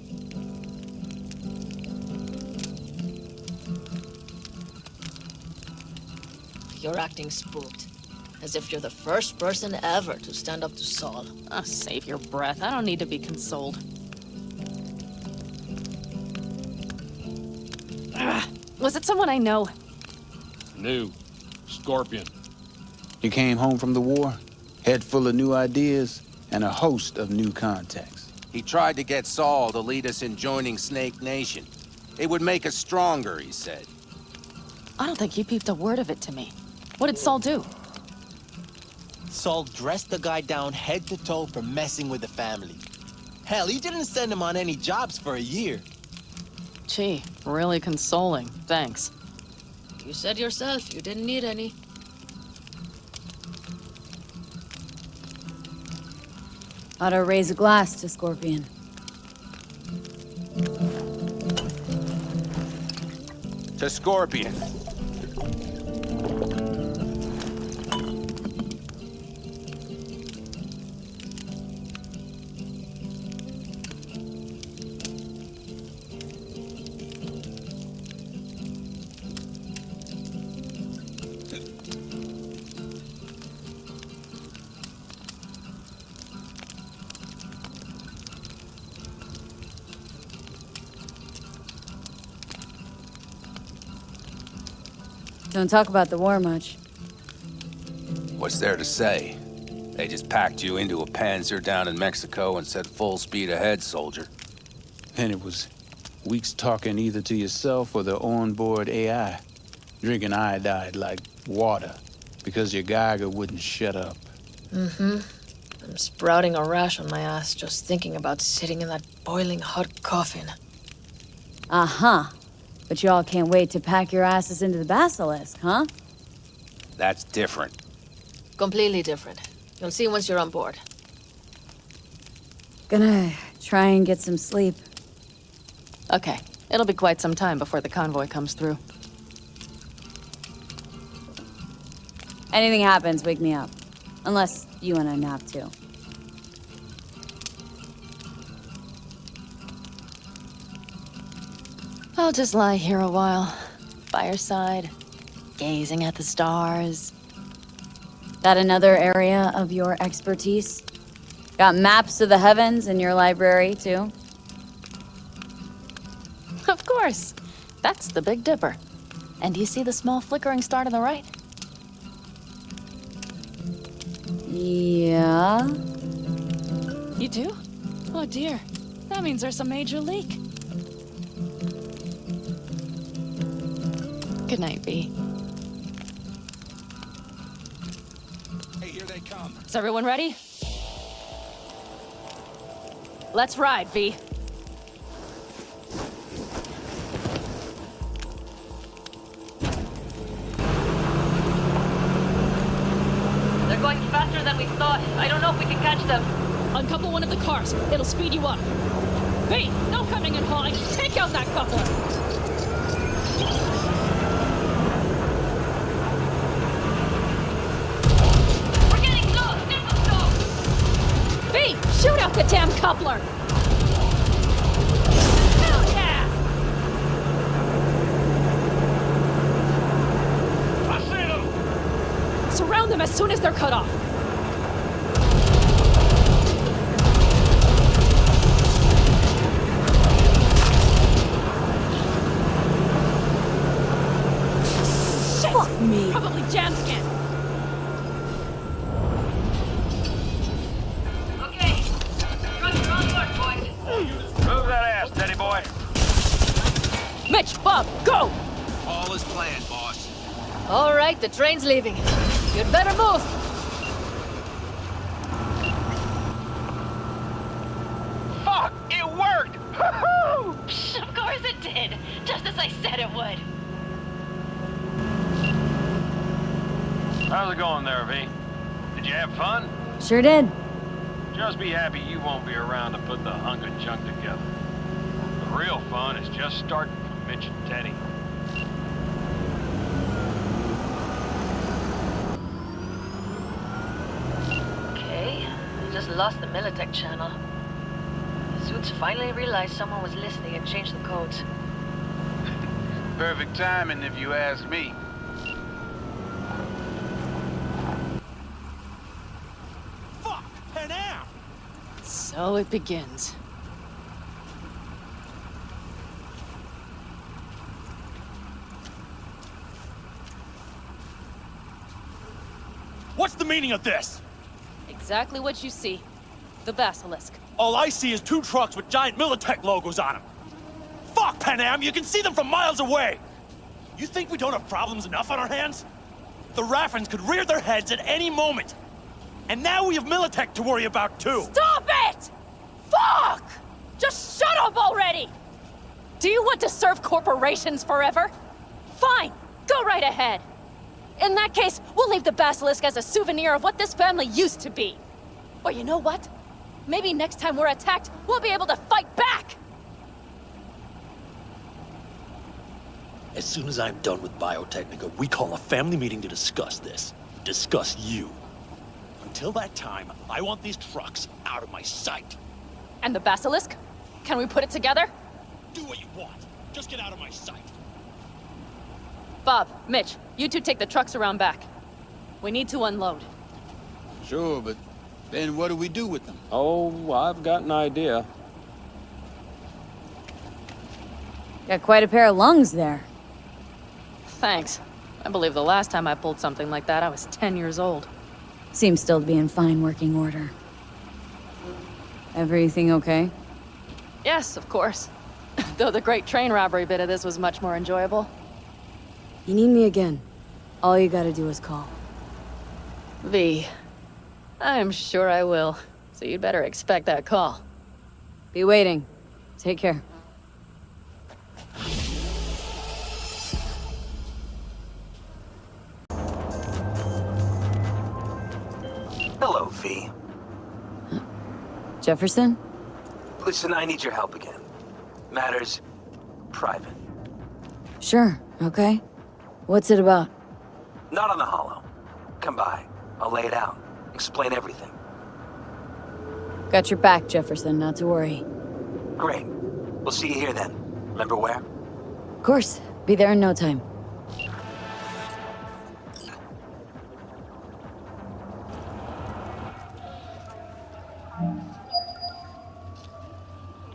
You're acting spooked. As if you're the first person ever to stand up to Saul. Oh, save your breath. I don't need to be consoled. Was it someone I know? New. Scorpion. You came home from the war, head full of new ideas, and a host of new contacts. He tried to get Saul to lead us in joining Snake Nation. It would make us stronger, he said. I don't think he peeped a word of it to me. What did Saul do? Saul dressed the guy down head to toe for messing with the family. Hell, he didn't send him on any jobs for a year. Gee, really consoling. Thanks. You said yourself you didn't need any. Ought to raise a glass to Scorpion. To Scorpion. Don't talk about the war much. What's there to say? They just packed you into a Panzer down in Mexico and said full speed ahead, soldier. And it was weeks talking either to yourself or the onboard AI, drinking iodide like water, because your Geiger wouldn't shut up. Mm-hmm. I'm sprouting a rash on my ass just thinking about sitting in that boiling hot coffin. Uh-huh. But y'all can't wait to pack your asses into the Basilisk, huh? That's different. Completely different. You'll see once you're on board. Gonna try and get some sleep. Okay, it'll be quite some time before the convoy comes through. Anything happens, wake me up. Unless you want a nap too. I'll just lie here a while, by your side, gazing at the stars. That another area of your expertise? Got maps of the heavens in your library, too? Of course. That's the Big Dipper. And do you see the small flickering star to the right? Yeah? You do? Oh dear. That means there's a major leak. Good night, V. Hey, here they come. Is everyone ready? Let's ride, V. They're going faster than we thought. I don't know if we can catch them. Uncouple one of the cars. It'll speed you up. V, no coming and hauling. Take out that coupler. Shoot out the damn coupler! Hell yeah! I see them! Surround them as soon as they're cut off. Shit! Fuck me! Probably jammed again. Move that ass, Teddy boy. Mitch, Bob, go! All is planned, boss. All right, the train's leaving. You'd better move. Fuck! It worked! Of course it did. Just as I said it would. How's it going there, V? Did you have fun? Sure did. Just be happy you won't be around to put the hunk of junk together. The real fun is just starting for Mitch and Teddy. Okay, I just lost the Militech channel. The suits finally realized someone was listening and changed the codes. Perfect timing, if you ask me. So it begins. What's the meaning of this? Exactly what you see. The Basilisk. All I see is 2 trucks with giant Militech logos on them. Fuck! Fuck, Panam! You can see them from miles away! You think we don't have problems enough on our hands? The Raffens could rear their heads at any moment. And now we have Militech to worry about, too! Stop it! Fuck! Just shut up already! Do you want to serve corporations forever? Fine, go right ahead. In that case, we'll leave the basilisk as a souvenir of what this family used to be. Or you know what? Maybe next time we're attacked, we'll be able to fight back! As soon as I'm done with Biotechnica, we call a family meeting to discuss this. Discuss you. Until that time, I want these trucks out of my sight. And the basilisk? Can we put it together? Do what you want. Just get out of my sight. Bob, Mitch, you two take the trucks around back. We need to unload. Sure, but then what do we do with them? Oh, I've got an idea. Got quite a pair of lungs there. Thanks. I believe the last time I pulled something like that, I was 10 years old. Seems still to be in fine working order. Everything okay? Yes, of course. Though the great train robbery bit of this was much more enjoyable. You need me again. All you gotta do is call. V. I'm sure I will. So you'd better expect that call. Be waiting. Take care. Hello, V. Jefferson? Listen, I need your help again. Matters private. Sure, okay. What's it about? Not on the holo. Come by. I'll lay it out. Explain everything. Got your back, Jefferson, not to worry. Great. We'll see you here then. Remember where? Of course. Be there in no time.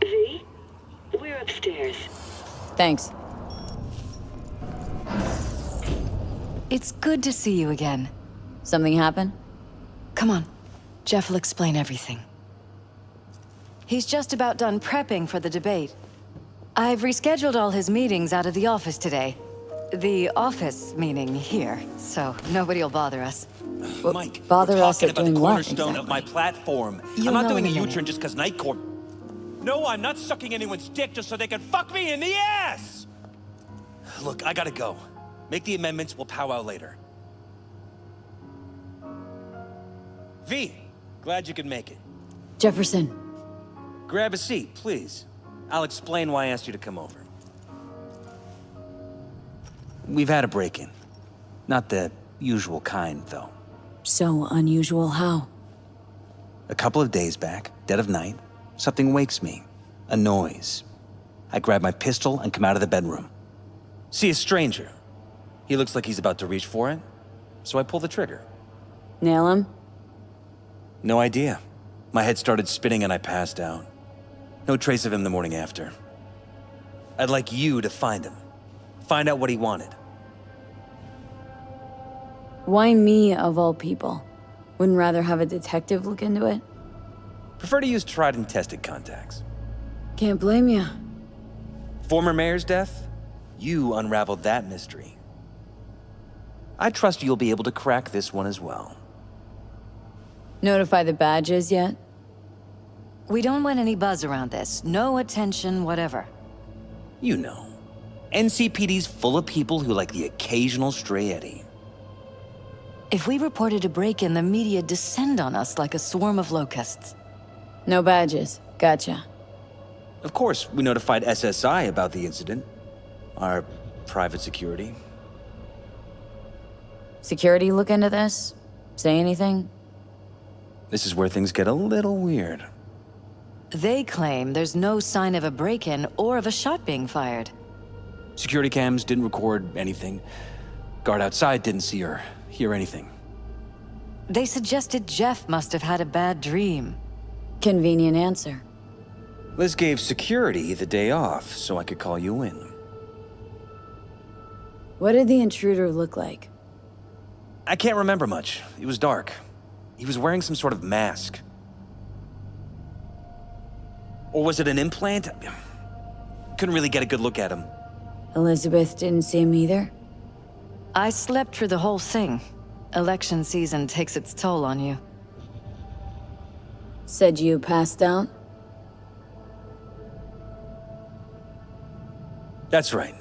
V? We're upstairs. Thanks. It's good to see you again. Something happen? Come on. Jeff will explain everything. He's just about done prepping for the debate. I've rescheduled all his meetings out of the office today. The office meaning here, so nobody will bother us. Mike, bother we're us talking at about doing the what, cornerstone of my platform. You'll I'm not know doing a in a minute. U-turn just because Night Court... No, I'm not sucking anyone's dick just so they can fuck me in the ass! Look, I gotta go. Make the amendments, we'll powwow later. V, glad you could make it. Jefferson. Grab a seat, please. I'll explain why I asked you to come over. We've had a break-in. Not the usual kind, though. So unusual how? A couple of days back, dead of night, something wakes me. A noise. I grab my pistol and come out of the bedroom. See a stranger. He looks like he's about to reach for it, so I pull the trigger. Nail him? No idea. My head started spinning and I passed out. No trace of him the morning after. I'd like you to find him. Find out what he wanted. Why me, of all people? Wouldn't rather have a detective look into it? Prefer to use tried and tested contacts. Can't blame ya. Former mayor's death? You unraveled that mystery. I trust you'll be able to crack this one as well. Notify the badges yet? We don't want any buzz around this. No attention, whatever. You know. NCPD's full of people who like the occasional stray eddy. If we reported a break-in, the media descend on us like a swarm of locusts. No badges. Gotcha. Of course, we notified SSI about the incident. Our private security. Security look into this? Say anything? This is where things get a little weird. They claim there's no sign of a break-in or of a shot being fired. Security cams didn't record anything. Guard outside didn't see or hear anything. They suggested Jeff must have had a bad dream. Convenient answer. Liz gave security the day off so I could call you in. What did the intruder look like? I can't remember much. It was dark. He was wearing some sort of mask. Or was it an implant? Couldn't really get a good look at him. Elizabeth didn't see him either? I slept through the whole thing. Election season takes its toll on you. Said you passed out? That's right.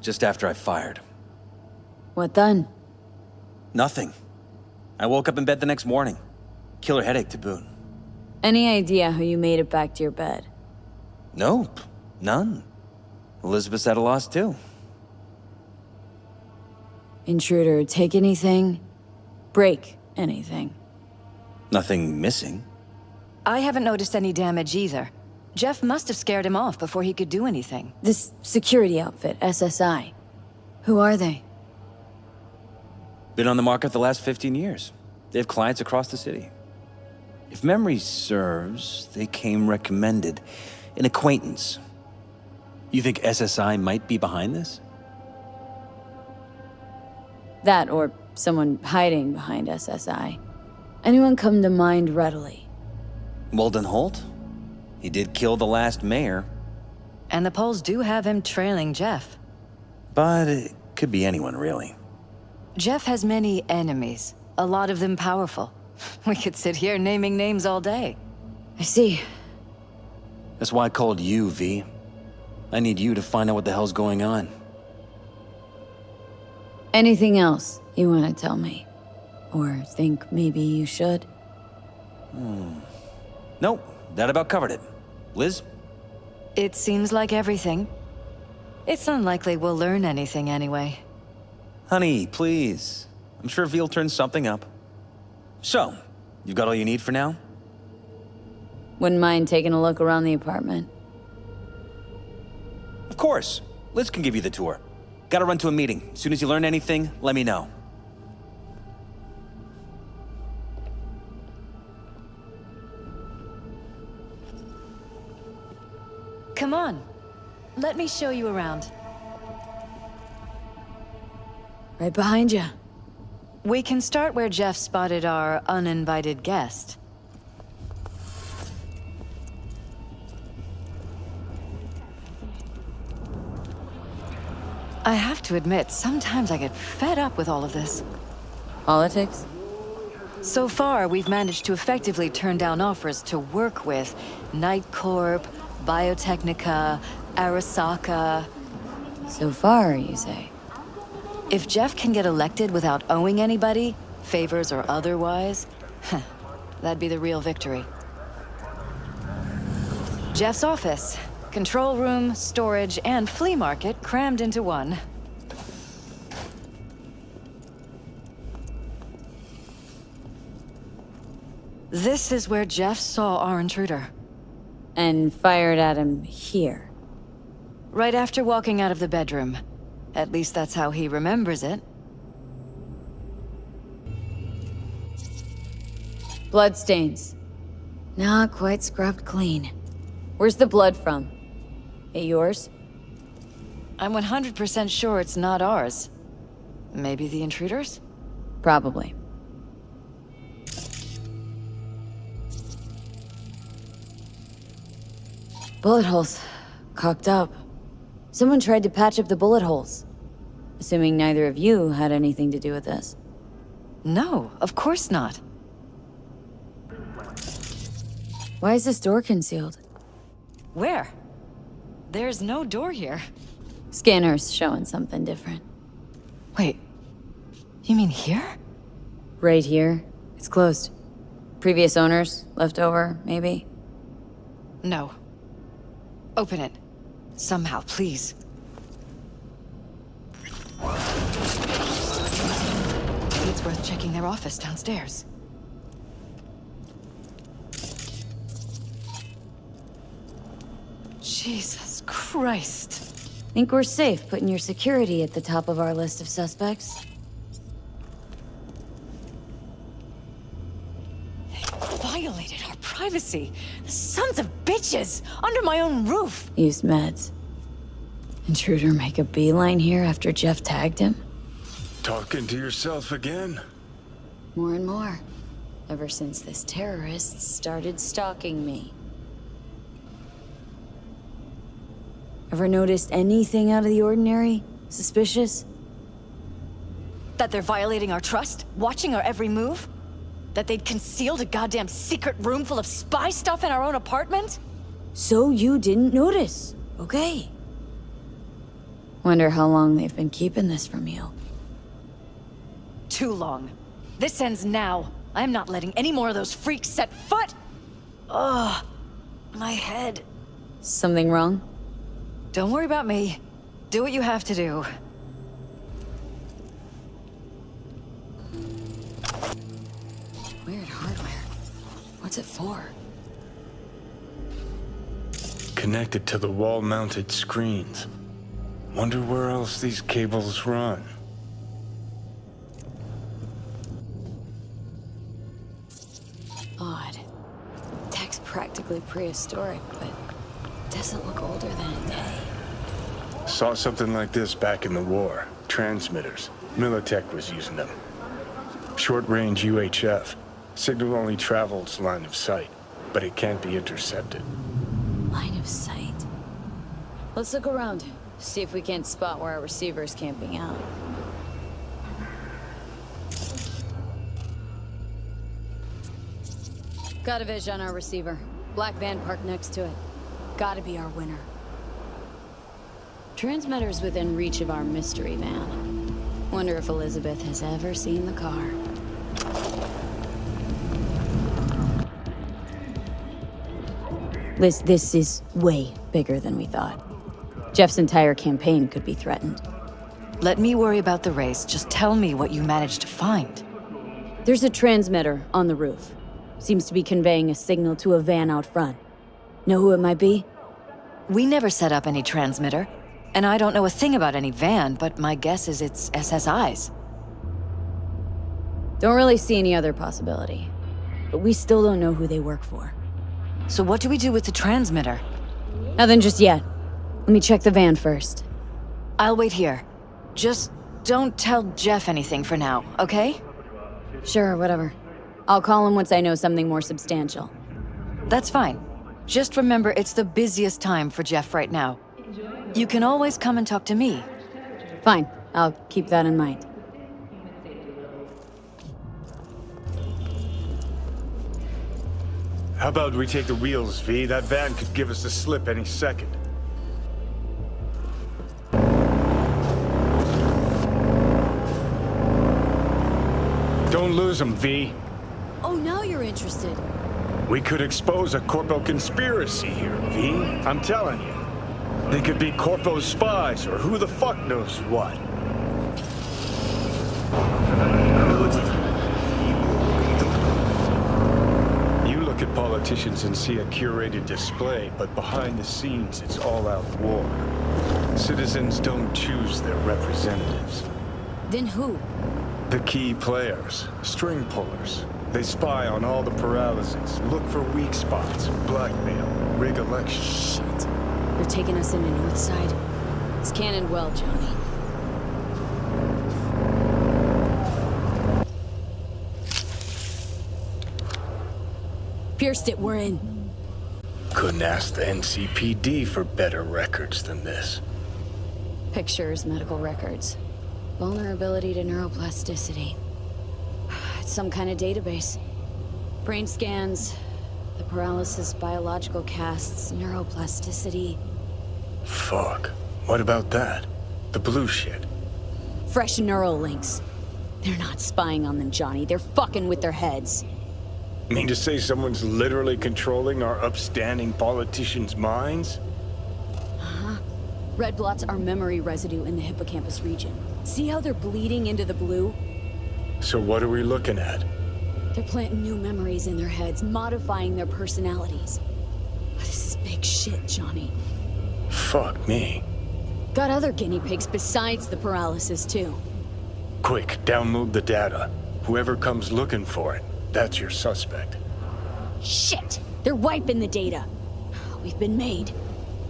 Just after I fired. What then? Nothing. I woke up in bed the next morning. Killer headache to boot. Any idea how you made it back to your bed? Nope. None. Elizabeth's at a loss too. Intruder take anything? Break anything? Nothing missing. I haven't noticed any damage either. Jeff must have scared him off before he could do anything. This security outfit, SSI. Who are they? Been on the market the last 15 years. They have clients across the city. If memory serves, they came recommended. An acquaintance. You think SSI might be behind this? That or someone hiding behind SSI. Anyone come to mind readily? Walden Holt? He did kill the last mayor. And the polls do have him trailing Jeff. But it could be anyone, really. Jeff has many enemies, a lot of them powerful. We could sit here naming names all day. I see. That's why I called you, V. I need you to find out what the hell's going on. Anything else you want to tell me? Or think maybe you should? Nope, that about covered it. Liz? It seems like everything. It's unlikely we'll learn anything anyway. Honey, please. I'm sure V'll turn something up. So, you've got all you need for now? Wouldn't mind taking a look around the apartment. Of course. Liz can give you the tour. Gotta run to a meeting. As soon as you learn anything, let me know. Come on. Let me show you around. Right behind you. We can start where Jeff spotted our uninvited guest. I have to admit, sometimes I get fed up with all of this. Politics? So far, we've managed to effectively turn down offers to work with Night Corp, Biotechnica, Arasaka. So far, you say? If Jeff can get elected without owing anybody, favors or otherwise, that'd be the real victory. Jeff's office. Control room, storage, and flea market crammed into one. This is where Jeff saw our intruder. And fired at him here. Right after walking out of the bedroom. At least that's how he remembers it. Bloodstains. Not quite scrubbed clean. Where's the blood from? It yours? I'm 100% sure it's not ours. Maybe the intruder's? Probably. Bullet holes. Cocked up. Someone tried to patch up the bullet holes. Assuming neither of you had anything to do with this. No, of course not. Why is this door concealed? Where? There's no door here. Scanner's showing something different. Wait. You mean here? Right here. It's closed. Previous owners, left over, maybe? No. Open it. Somehow, please. Maybe it's worth checking their office downstairs. Jesus Christ. Think we're safe putting your security at the top of our list of suspects? They violated our privacy. Sons of bitches! Under my own roof! Use meds. Intruder make a beeline here after Jeff tagged him? Talking to yourself again? More and more. Ever since this terrorist started stalking me. Ever noticed anything out of the ordinary? Suspicious? That they're violating our trust? Watching our every move? That they'd concealed a goddamn secret room full of spy stuff in our own apartment? So you didn't notice, okay? Wonder how long they've been keeping this from you. Too long. This ends now. I'm not letting any more of those freaks set foot! Ugh, my head. Something wrong? Don't worry about me. Do what you have to do. Weird hardware. What's it for? Connected to the wall-mounted screens. Wonder where else these cables run. Odd. Tech's practically prehistoric, but doesn't look older than a day. Saw something like this back in the war. Transmitters. Militech was using them. Short-range UHF. Signal only travels line of sight, but it can't be intercepted. Line of sight. Let's look around. See if we can't spot where our receiver's camping out. Got a vision on our receiver. Black van parked next to it. Gotta be our winner. Transmitter's within reach of our mystery van. Wonder if Elizabeth has ever seen the car. Liz, this is way bigger than we thought. Jeff's entire campaign could be threatened. Let me worry about the race. Just tell me what you managed to find. There's a transmitter on the roof. Seems to be conveying a signal to a van out front. Know who it might be? We never set up any transmitter. And I don't know a thing about any van, but my guess is it's SSI's. Don't really see any other possibility. But we still don't know who they work for. So what do we do with the transmitter? Nothing just yet. Let me check the van first. I'll wait here. Just don't tell Jeff anything for now, okay? Sure, whatever. I'll call him once I know something more substantial. That's fine. Just remember it's the busiest time for Jeff right now. You can always come and talk to me. Fine. I'll keep that in mind. How about we take the wheels, V? That van could give us the slip any second. Don't lose them, V. Oh, now you're interested. We could expose a Corpo conspiracy here, V. I'm telling you. They could be Corpo spies, or who the fuck knows what. You look at politicians and see a curated display, but behind the scenes, it's all-out war. Citizens don't choose their representatives. Then who? The key players, string pullers. They spy on all the paralyses, look for weak spots, blackmail, rig elections. Shit. They're taking us into Northside. It's cannon well, Johnny. Pierced it, we're in. Couldn't ask the NCPD for better records than this. Pictures, medical records. Vulnerability to neuroplasticity. It's some kind of database. Brain scans, the paralysis, biological casts, neuroplasticity. Fuck. What about that? The blue shit. Fresh neural links. They're not spying on them, Johnny. They're fucking with their heads. Mean to say someone's literally controlling our upstanding politicians' minds? Uh-huh. Red blots are memory residue in the hippocampus region. See how they're bleeding into the blue? So what are we looking at? They're planting new memories in their heads, modifying their personalities. This is big shit, Johnny. Fuck me. Got other guinea pigs besides the paralysis, too. Quick, download the data. Whoever comes looking for it, that's your suspect. Shit! They're wiping the data. We've been made.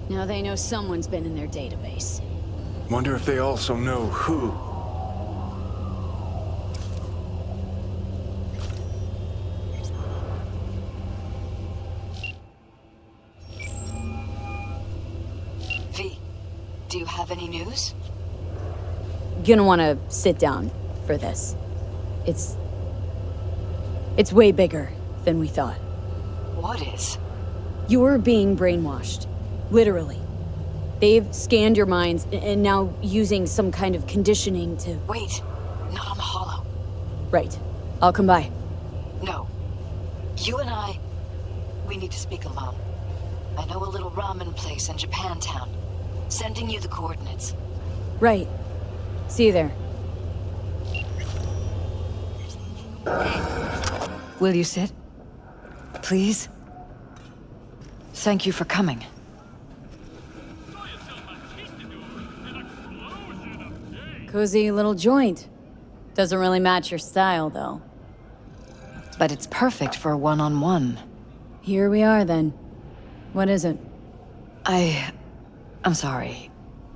Now they know someone's been in their database. Wonder if they also know who. V, Do you have any news? Gonna wanna sit down for this. It's way bigger than we thought. What is? You're being brainwashed. Literally. They've scanned your minds and now using some kind of conditioning to... Wait, not on the hollow. Right. I'll come by. No. You and we need to speak alone. I know a little ramen place in Japantown. Sending you the coordinates. Right. See you there. Will you sit? Please? Thank you for coming. Cozy little joint. Doesn't really match your style, though. But it's perfect for a one-on-one. Here we are, then. What is it? I'm sorry.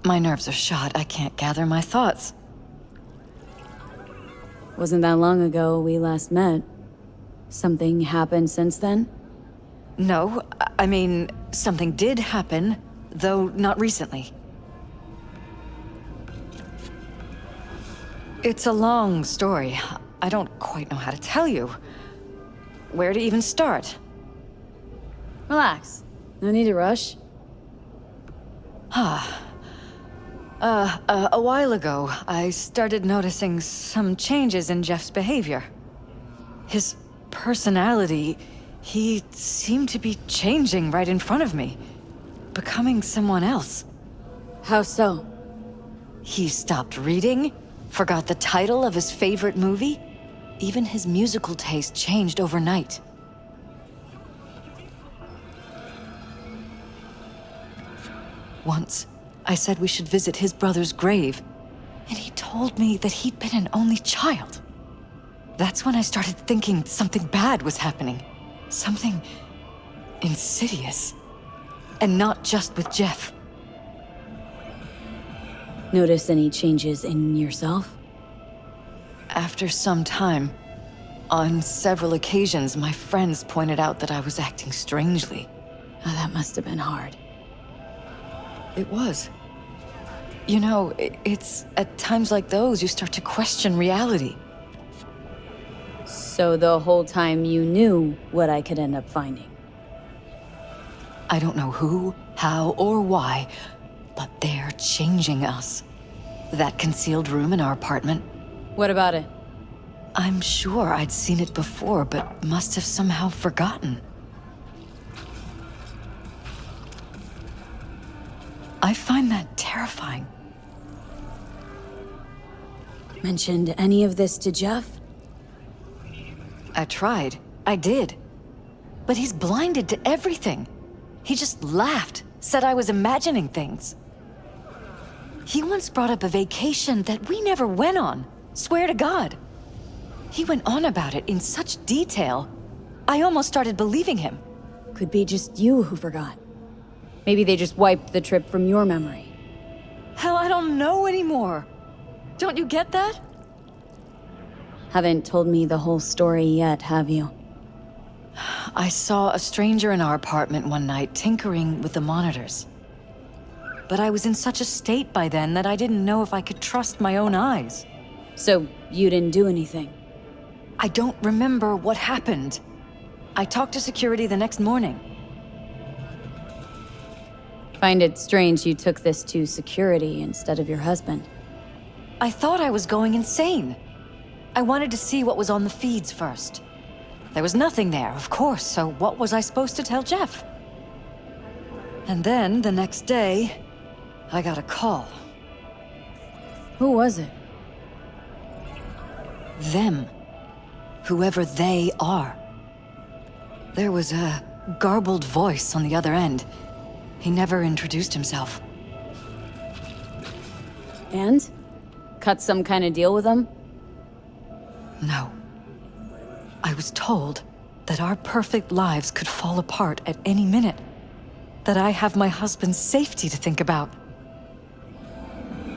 My nerves are shot. I can't gather my thoughts. Wasn't that long ago we last met. Something happened since then? No, I mean, something did happen, though not recently. It's a long story. I don't quite know how to tell you. Where to even start? Relax. No need to rush. A while ago, I started noticing some changes in Jeff's behavior. His personality, he seemed to be changing right in front of me. Becoming someone else. How so? He stopped reading, forgot the title of his favorite movie. Even his musical taste changed overnight. Once, I said we should visit his brother's grave, and he told me that he'd been an only child. That's when I started thinking something bad was happening. Something insidious. And not just with Jeff. Notice any changes in yourself? After some time, on several occasions, my friends pointed out that I was acting strangely. Oh, that must have been hard. It was. You know, it's at times like those you start to question reality. So the whole time you knew what I could end up finding? I don't know who, how, or why, but they're changing us. That concealed room in our apartment. What about it? I'm sure I'd seen it before, but must have somehow forgotten. I find that terrifying. Mentioned any of this to Jeff? I tried. I did. But he's blinded to everything. He just laughed, said I was imagining things. He once brought up a vacation that we never went on. Swear to God. He went on about it in such detail. I almost started believing him. Could be just you who forgot. Maybe they just wiped the trip from your memory. Hell, I don't know anymore. Don't you get that? Haven't told me the whole story yet, have you? I saw a stranger in our apartment one night tinkering with the monitors. But I was in such a state by then that I didn't know if I could trust my own eyes. So, you didn't do anything? I don't remember what happened. I talked to security the next morning. Find it strange you took this to security instead of your husband. I thought I was going insane. I wanted to see what was on the feeds first. There was nothing there, of course, so what was I supposed to tell Jeff? And then, the next day, I got a call. Who was it? Them. Whoever they are. There was a garbled voice on the other end. He never introduced himself. And? Cut some kind of deal with them? No. I was told that our perfect lives could fall apart at any minute. That I have my husband's safety to think about.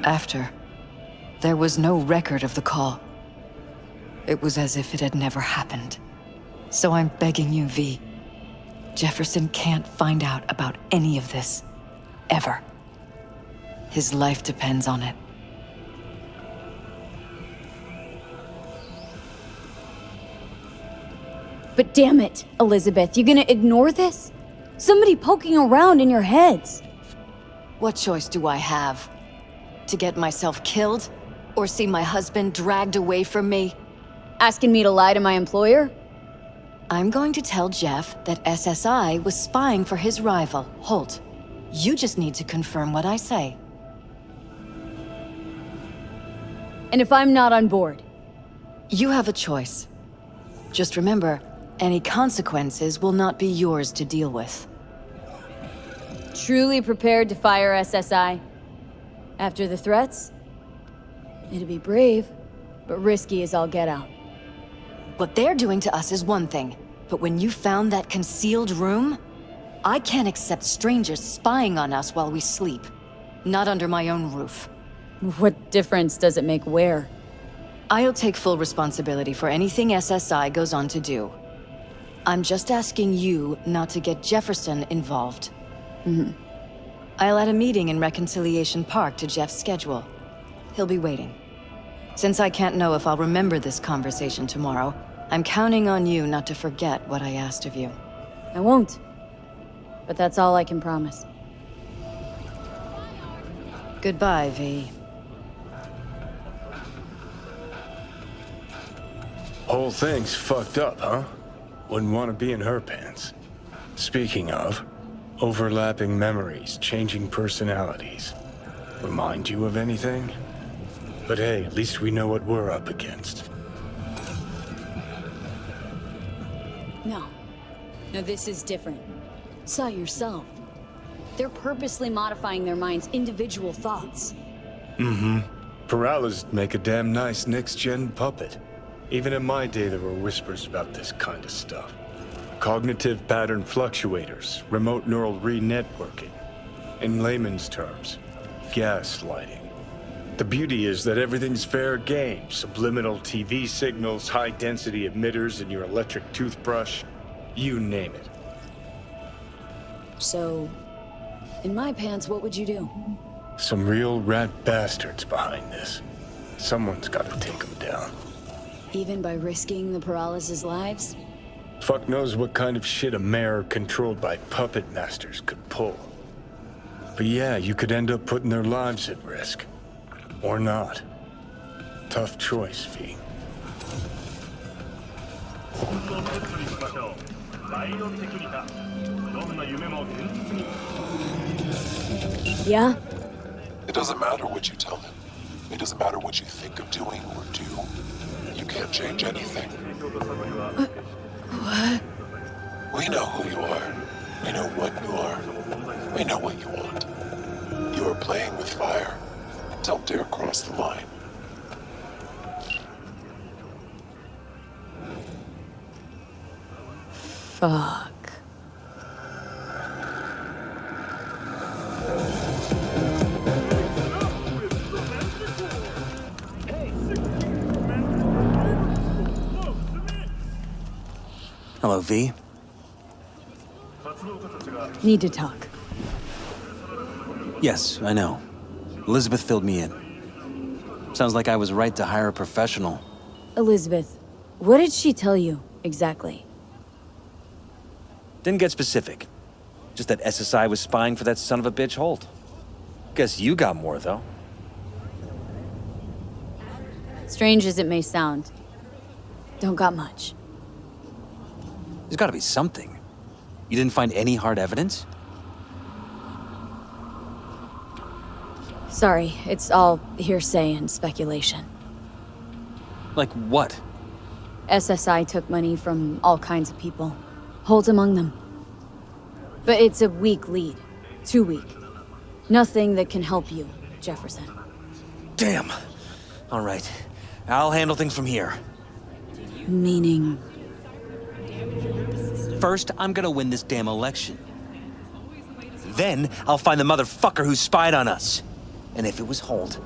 After, there was no record of the call. It was as if it had never happened. So I'm begging you, V. Jefferson can't find out about any of this. Ever. His life depends on it. But damn it, Elizabeth, you gonna ignore this? Somebody poking around in your heads. What choice do I have? To get myself killed? Or see my husband dragged away from me? Asking me to lie to my employer? I'm going to tell Jeff that SSI was spying for his rival, Holt. You just need to confirm what I say. And if I'm not on board? You have a choice. Just remember, any consequences will not be yours to deal with. Truly prepared to fire SSI? After the threats? It'd be brave, but risky as all get out. What they're doing to us is one thing, but when you found that concealed room, I can't accept strangers spying on us while we sleep. Not under my own roof. What difference does it make where? I'll take full responsibility for anything SSI goes on to do. I'm just asking you not to get Jefferson involved. I'll add a meeting in Reconciliation Park to Jeff's schedule. He'll be waiting. Since I can't know if I'll remember this conversation tomorrow, I'm counting on you not to forget what I asked of you. I won't. But that's all I can promise. Goodbye, V. Whole thing's fucked up, huh? Wouldn't want to be in her pants. Speaking of, overlapping memories, changing personalities. Remind you of anything? But hey, at least we know what we're up against. No. No, this is different. Saw yourself. They're purposely modifying their minds' individual thoughts. Paralysis make a damn nice next-gen puppet. Even in my day, there were whispers about this kind of stuff. Cognitive pattern fluctuators, remote neural re-networking. In layman's terms, gaslighting. The beauty is that everything's fair game. Subliminal TV signals, high-density emitters in your electric toothbrush. You name it. So, in my pants, what would you do? Some real rat bastards behind this. Someone's got to take them down. Even by risking the paralysis' lives? Fuck knows what kind of shit a mayor controlled by puppet masters could pull. But yeah, you could end up putting their lives at risk. Or not. Tough choice, V. Yeah? It doesn't matter what you tell him. It doesn't matter what you think of doing or do. You can't change anything. What? We know who you are. We know what you are. We know what you want. You are playing with fire. Don't dare cross the line. Fuck. Hello, V. Need to talk. Yes, I know. Elizabeth filled me in. Sounds like I was right to hire a professional. Elizabeth, what did she tell you, exactly? Didn't get specific. Just that SSI was spying for that son of a bitch Holt. Guess you got more, though. Strange as it may sound, don't got much. There's gotta be something. You didn't find any hard evidence? Sorry, it's all hearsay and speculation. Like what? SSI took money from all kinds of people. Holt among them. But it's a weak lead. Too weak. Nothing that can help you, Jefferson. Damn. All right. I'll handle things from here. Meaning? First, I'm gonna win this damn election. Then, I'll find the motherfucker who spied on us. And if it was Holt,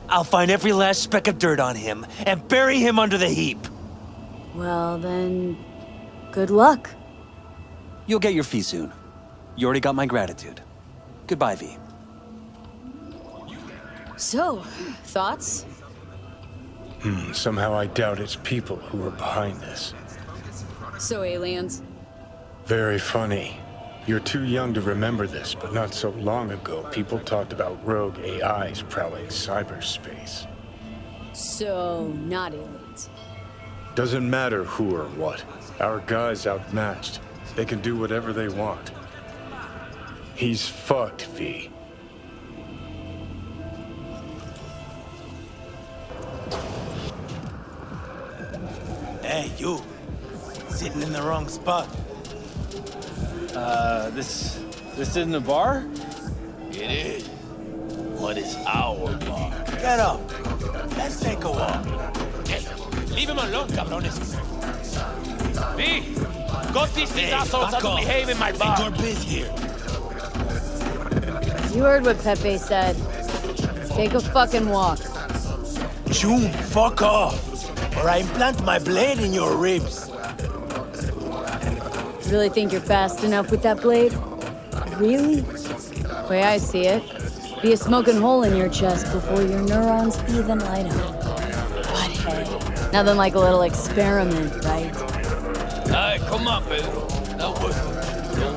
I'll find every last speck of dirt on him and bury him under the heap. Well, then, good luck. You'll get your fee soon. You already got my gratitude. Goodbye, V. So, thoughts? Somehow I doubt it's people who are behind this. So aliens? Very funny. You're too young to remember this, but not so long ago, people talked about rogue AIs prowling cyberspace. So, not aliens. Doesn't matter who or what. Our guy's outmatched. They can do whatever they want. He's fucked, V. Hey, you. Sitting in the wrong spot. This isn't a bar? It is. What is our bar? Get up. Let's take a walk. Leave him alone, cabrones. V, go teach these assholes how to behave in my bar. Your biz here. You heard what Pepe said. Take a fucking walk. June, fuck off. Or I implant my blade in your ribs. Really think you're fast enough with that blade? Really? Way I see it, be a smoking hole in your chest before your neurons even light up. But hey, nothing like a little experiment, right? Hey, come on, Pedro. Don't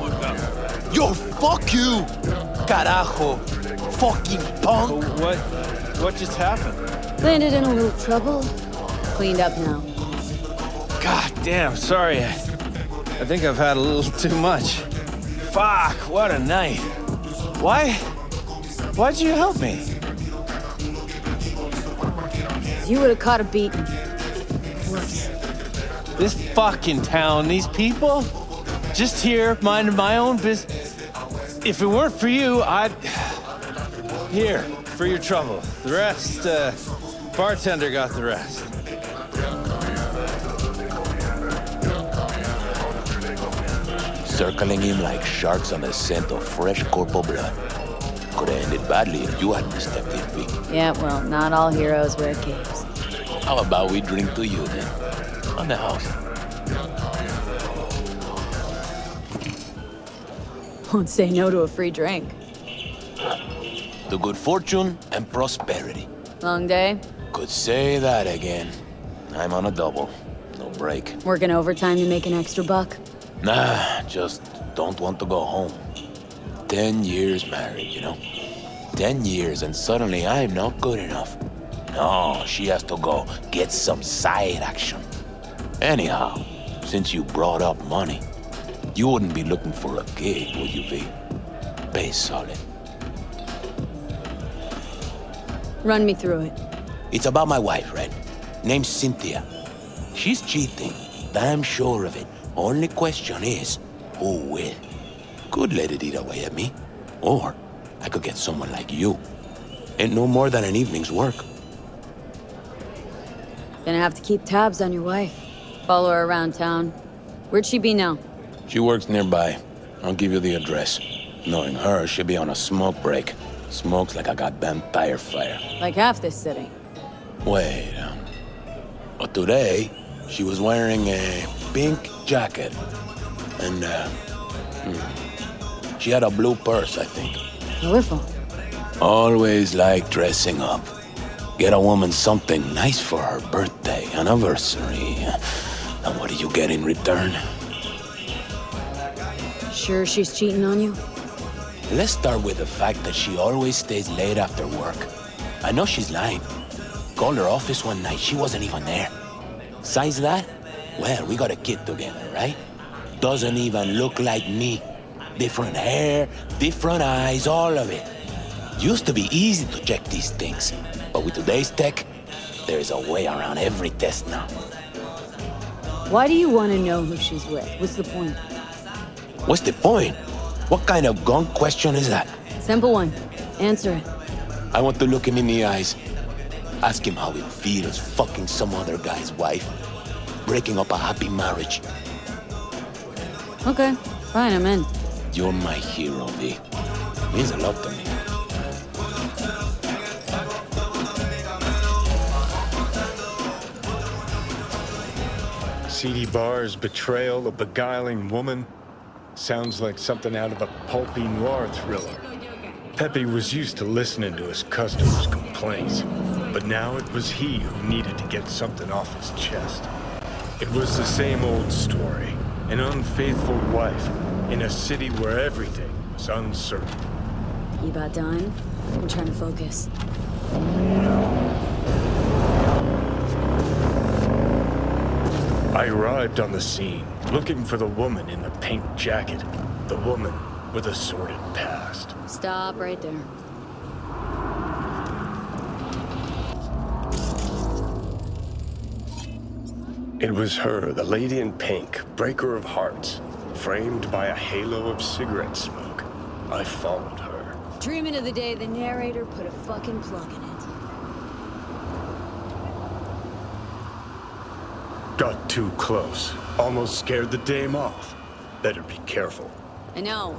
work out. Yo, fuck you! Carajo. Fucking punk. What just happened? Landed in a little trouble. Cleaned up now. God damn, sorry. I think I've had a little too much. Fuck, what a night. Why'd you help me? You would have caught a beating. Worse. This fucking town, these people? Just here, minding my own business. If it weren't for you, I'd... Here, for your trouble. The rest, bartender got the rest. Circling him like sharks on the scent of fresh corporal blood. Could have ended badly if you hadn't stepped in, V. Yeah, well, not all heroes wear capes. How about we drink to you, then? On the house. Won't say no to a free drink. To good fortune and prosperity. Long day? Could say that again. I'm on a double. No break. Working overtime to make an extra buck? Nah, just don't want to go home. 10 years married, you know? 10 years and suddenly I'm not good enough. No, she has to go get some side action. Anyhow, since you brought up money, you wouldn't be looking for a gig, would you be? Pay solid. Run me through it. It's about my wife, right? Name's Cynthia. She's cheating, damn sure of it. Only question is, who will? Could let it eat away at me. Or I could get someone like you. Ain't no more than an evening's work. Gonna have to keep tabs on your wife. Follow her around town. Where'd she be now? She works nearby. I'll give you the address. Knowing her, she'll be on a smoke break. Smokes like a goddamn tire fire. Like half this city. Wait, but today, she was wearing a pink jacket. And, she had a blue purse, I think. Colorful. Always like dressing up. Get a woman something nice for her birthday, anniversary. And what do you get in return? Sure she's cheating on you? Let's start with the fact that she always stays late after work. I know she's lying. Called her office one night, she wasn't even there. Besides that, well, we got a kid together, right? Doesn't even look like me. Different hair, different eyes, all of it. Used to be easy to check these things, but with today's tech, there's a way around every test now. Why do you want to know who she's with? What's the point? What's the point? What kind of gunk question is that? Simple one. Answer it. I want to look him in the eyes. Ask him how it feels fucking some other guy's wife. Breaking up a happy marriage. Okay, fine, I'm in. You're my hero, V. Means a lot to me. Seedy bars, betrayal, a beguiling woman. Sounds like something out of a pulpy noir thriller. Pepe was used to listening to his customers' complaints, but now it was he who needed to get something off his chest. It was the same old story. An unfaithful wife in a city where everything was uncertain. You about done? I'm trying to focus. I arrived on the scene, looking for the woman in the pink jacket. The woman with a sordid past. Stop right there. It was her, the lady in pink, breaker of hearts, framed by a halo of cigarette smoke. I followed her. Dreaming of the day the narrator put a fucking plug in it. Got too close. Almost scared the dame off. Better be careful. I know.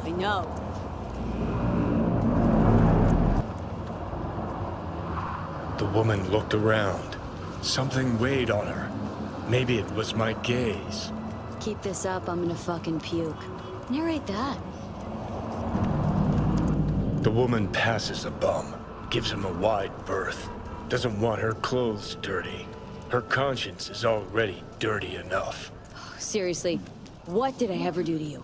The woman looked around. Something weighed on her. Maybe it was my gaze. Keep this up, I'm gonna fucking puke. Narrate that. The woman passes a bum, gives him a wide berth. Doesn't want her clothes dirty. Her conscience is already dirty enough. Seriously, what did I ever do to you?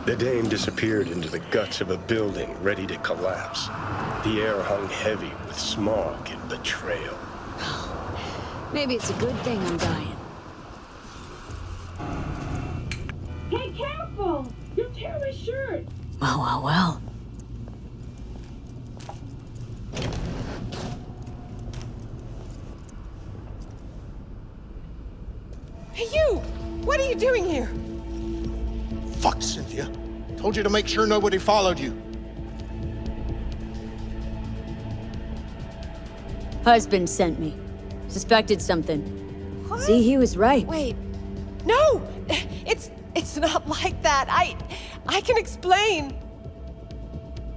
The dame disappeared into the guts of a building ready to collapse. The air hung heavy with smog and betrayal. Maybe it's a good thing I'm dying. Hey, careful! You'll tear my shirt! Well. Hey, you! What are you doing here? Fuck, Cynthia. Told you to make sure nobody followed you. Husband sent me. Suspected something. What? See, he was right. Wait. No! It's not like that. I can explain.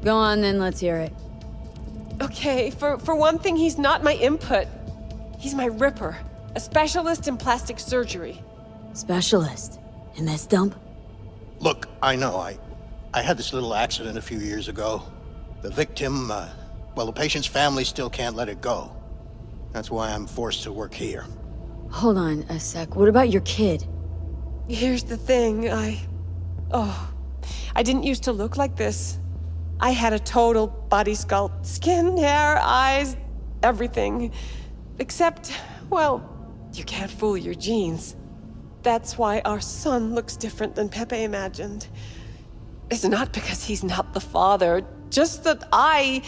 Go on then, let's hear it. Okay, for one thing, he's not my input. He's my ripper. A specialist in plastic surgery. Specialist? In this dump? Look, I know, I had this little accident a few years ago. The victim, well, the patient's family still can't let it go. That's why I'm forced to work here. Hold on a sec. What about your kid? Here's the thing, I didn't used to look like this. I had a total body sculpt. Skin, hair, eyes, everything. Except, well, you can't fool your genes. That's why our son looks different than Pepe imagined. It's not because he's not the father, just that I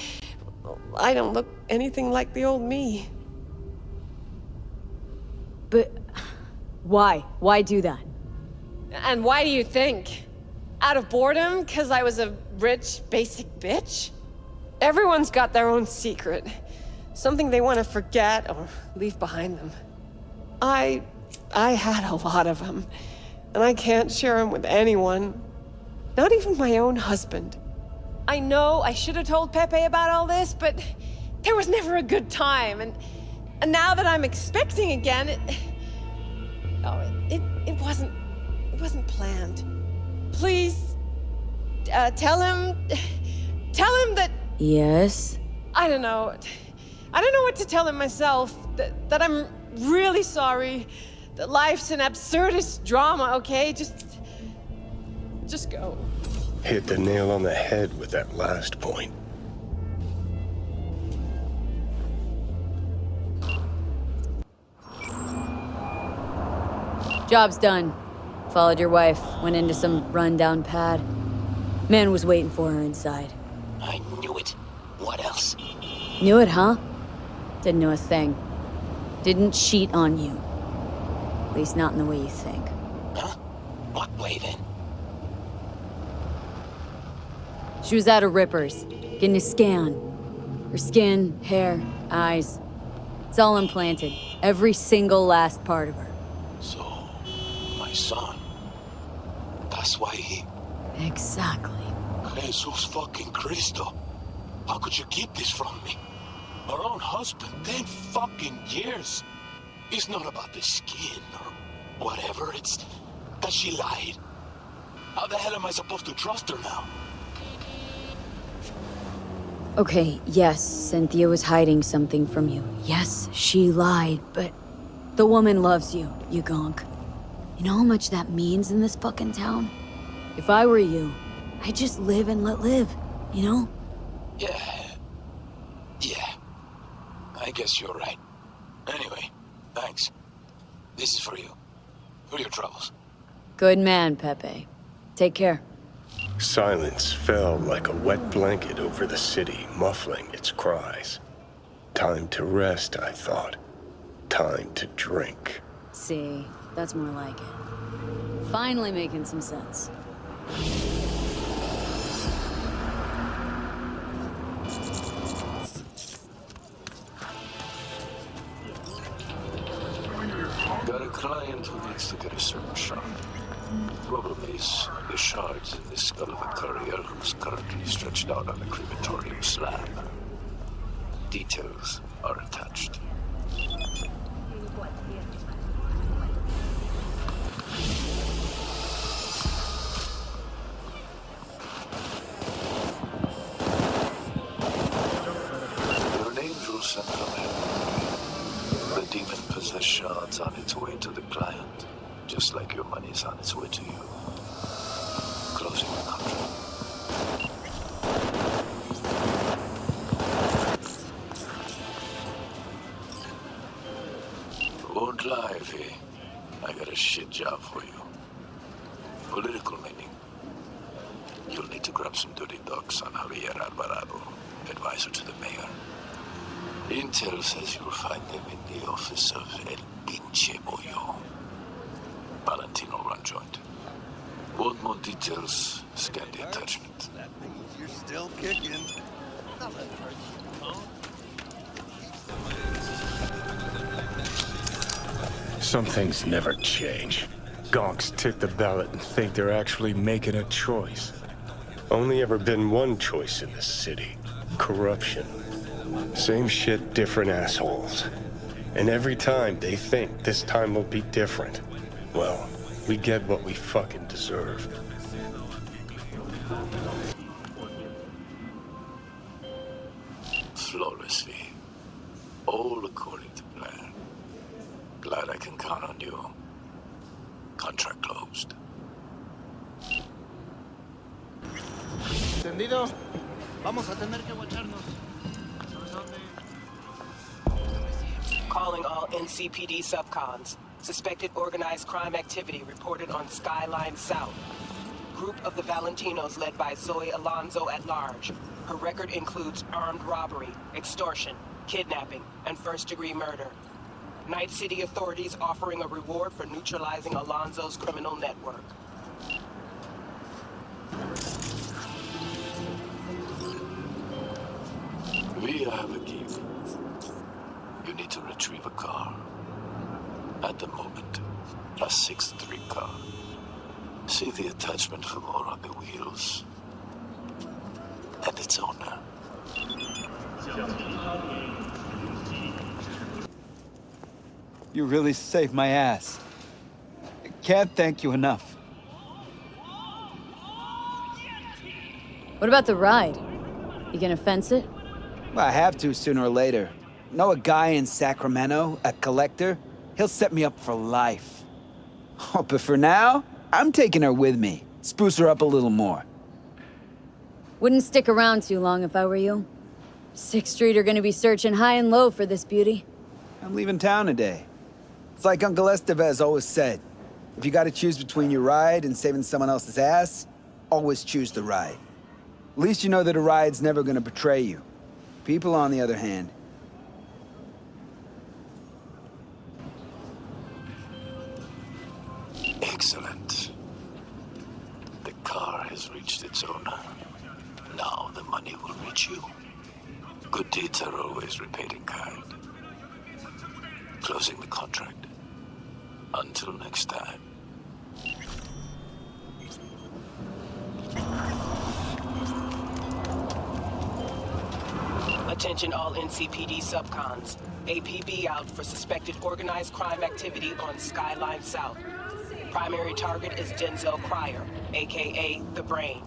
don't look anything like the old me. But why? Why do that? And why do you think? Out of boredom? Because I was a rich, basic bitch? Everyone's got their own secret. Something they want to forget or leave behind them. I had a lot of them, and I can't share them with anyone. Not even my own husband. I know I should have told Pepe about all this, but there was never a good time, and now that I'm expecting again, it wasn't planned. Please, tell him that... Yes? I don't know what to tell him myself, that I'm really sorry, that life's an absurdist drama, okay? Just go. Hit the nail on the head with that last point. Job's done. Followed your wife, went into some rundown pad. Man was waiting for her inside. I knew it. What else? Knew it, huh? Didn't know a thing. Didn't cheat on you. At least not in the way you think. Huh? What way then? She was at a Ripper's, getting a scan. Her skin, hair, eyes. It's all implanted. Every single last part of her. So, my son. That's why he... Exactly. Jesus fucking Cristo. How could you keep this from me? Our own husband, 10 fucking years. It's not about the skin or whatever, it's that she lied. How the hell am I supposed to trust her now? Okay, yes, Cynthia was hiding something from you. Yes, she lied, but the woman loves you, you gonk. You know how much that means in this fucking town? If I were you, I'd just live and let live, you know? Yeah. I guess you're right. Anyway, thanks. This is for you. For your troubles. Good man, Pepe. Take care. Silence fell like a wet blanket over the city, muffling its cries. Time to rest, I thought. Time to drink. See, that's more like it. Finally making some sense. Got a client who needs to get a certain shard. Problem is, the shard's in the skull of a courier who's currently stretched out on a crematorium slab. Details are attached. You're an angel sent from heaven. The demon-possessed shard's on its way to the client, just like your money's on its way to you. Closing the contract. Won't lie, V. I got a shit job for you. Political meaning. You'll need to grab some dirty docs on Javier Alvarado, advisor to the mayor. Intel says you'll find them in the office of El Pinche Bollo. Valentino run joint. Want more details? Scan the attachment. That means you're still kicking. Some things never change. Gonks tick the ballot and think they're actually making a choice. Only ever been one choice in this city. Corruption. Same shit, different assholes. And every time they think this time will be different, well, we get what we fucking deserve. Flawless, V. All according to plan. Glad I can count on you. Contract closed. ¿Entendido? Vamos a tener que guacharnos. Calling all NCPD subcons. Suspected organized crime activity reported on Skyline South. Group of the Valentinos led by Zoe Alonzo at large. Her record includes armed robbery, extortion, kidnapping, and first-degree murder. Night City authorities offering a reward for neutralizing Alonzo's criminal network. We have a key. You need to retrieve a car. At the moment, a 6-3 car. See the attachment for more on the wheels. And its owner. You really saved my ass. Can't thank you enough. What about the ride? You gonna fence it? Well, I have to sooner or later. Know a guy in Sacramento, a collector? He'll set me up for life. Oh, but for now, I'm taking her with me. Spruce her up a little more. Wouldn't stick around too long if I were you. 6th Street are gonna be searching high and low for this beauty. I'm leaving town today. It's like Uncle Estevez always said. If you gotta choose between your ride and saving someone else's ass, always choose the ride. At least you know that a ride's never gonna betray you. People, on the other hand. Excellent. The car has reached its owner. Now the money will reach you. Good deeds are always repaid in kind. Closing the contract. Until next time. Attention all NCPD subcons. APB out for suspected organized crime activity on Skyline South. Primary target is Denzel Cryer, aka The Brain.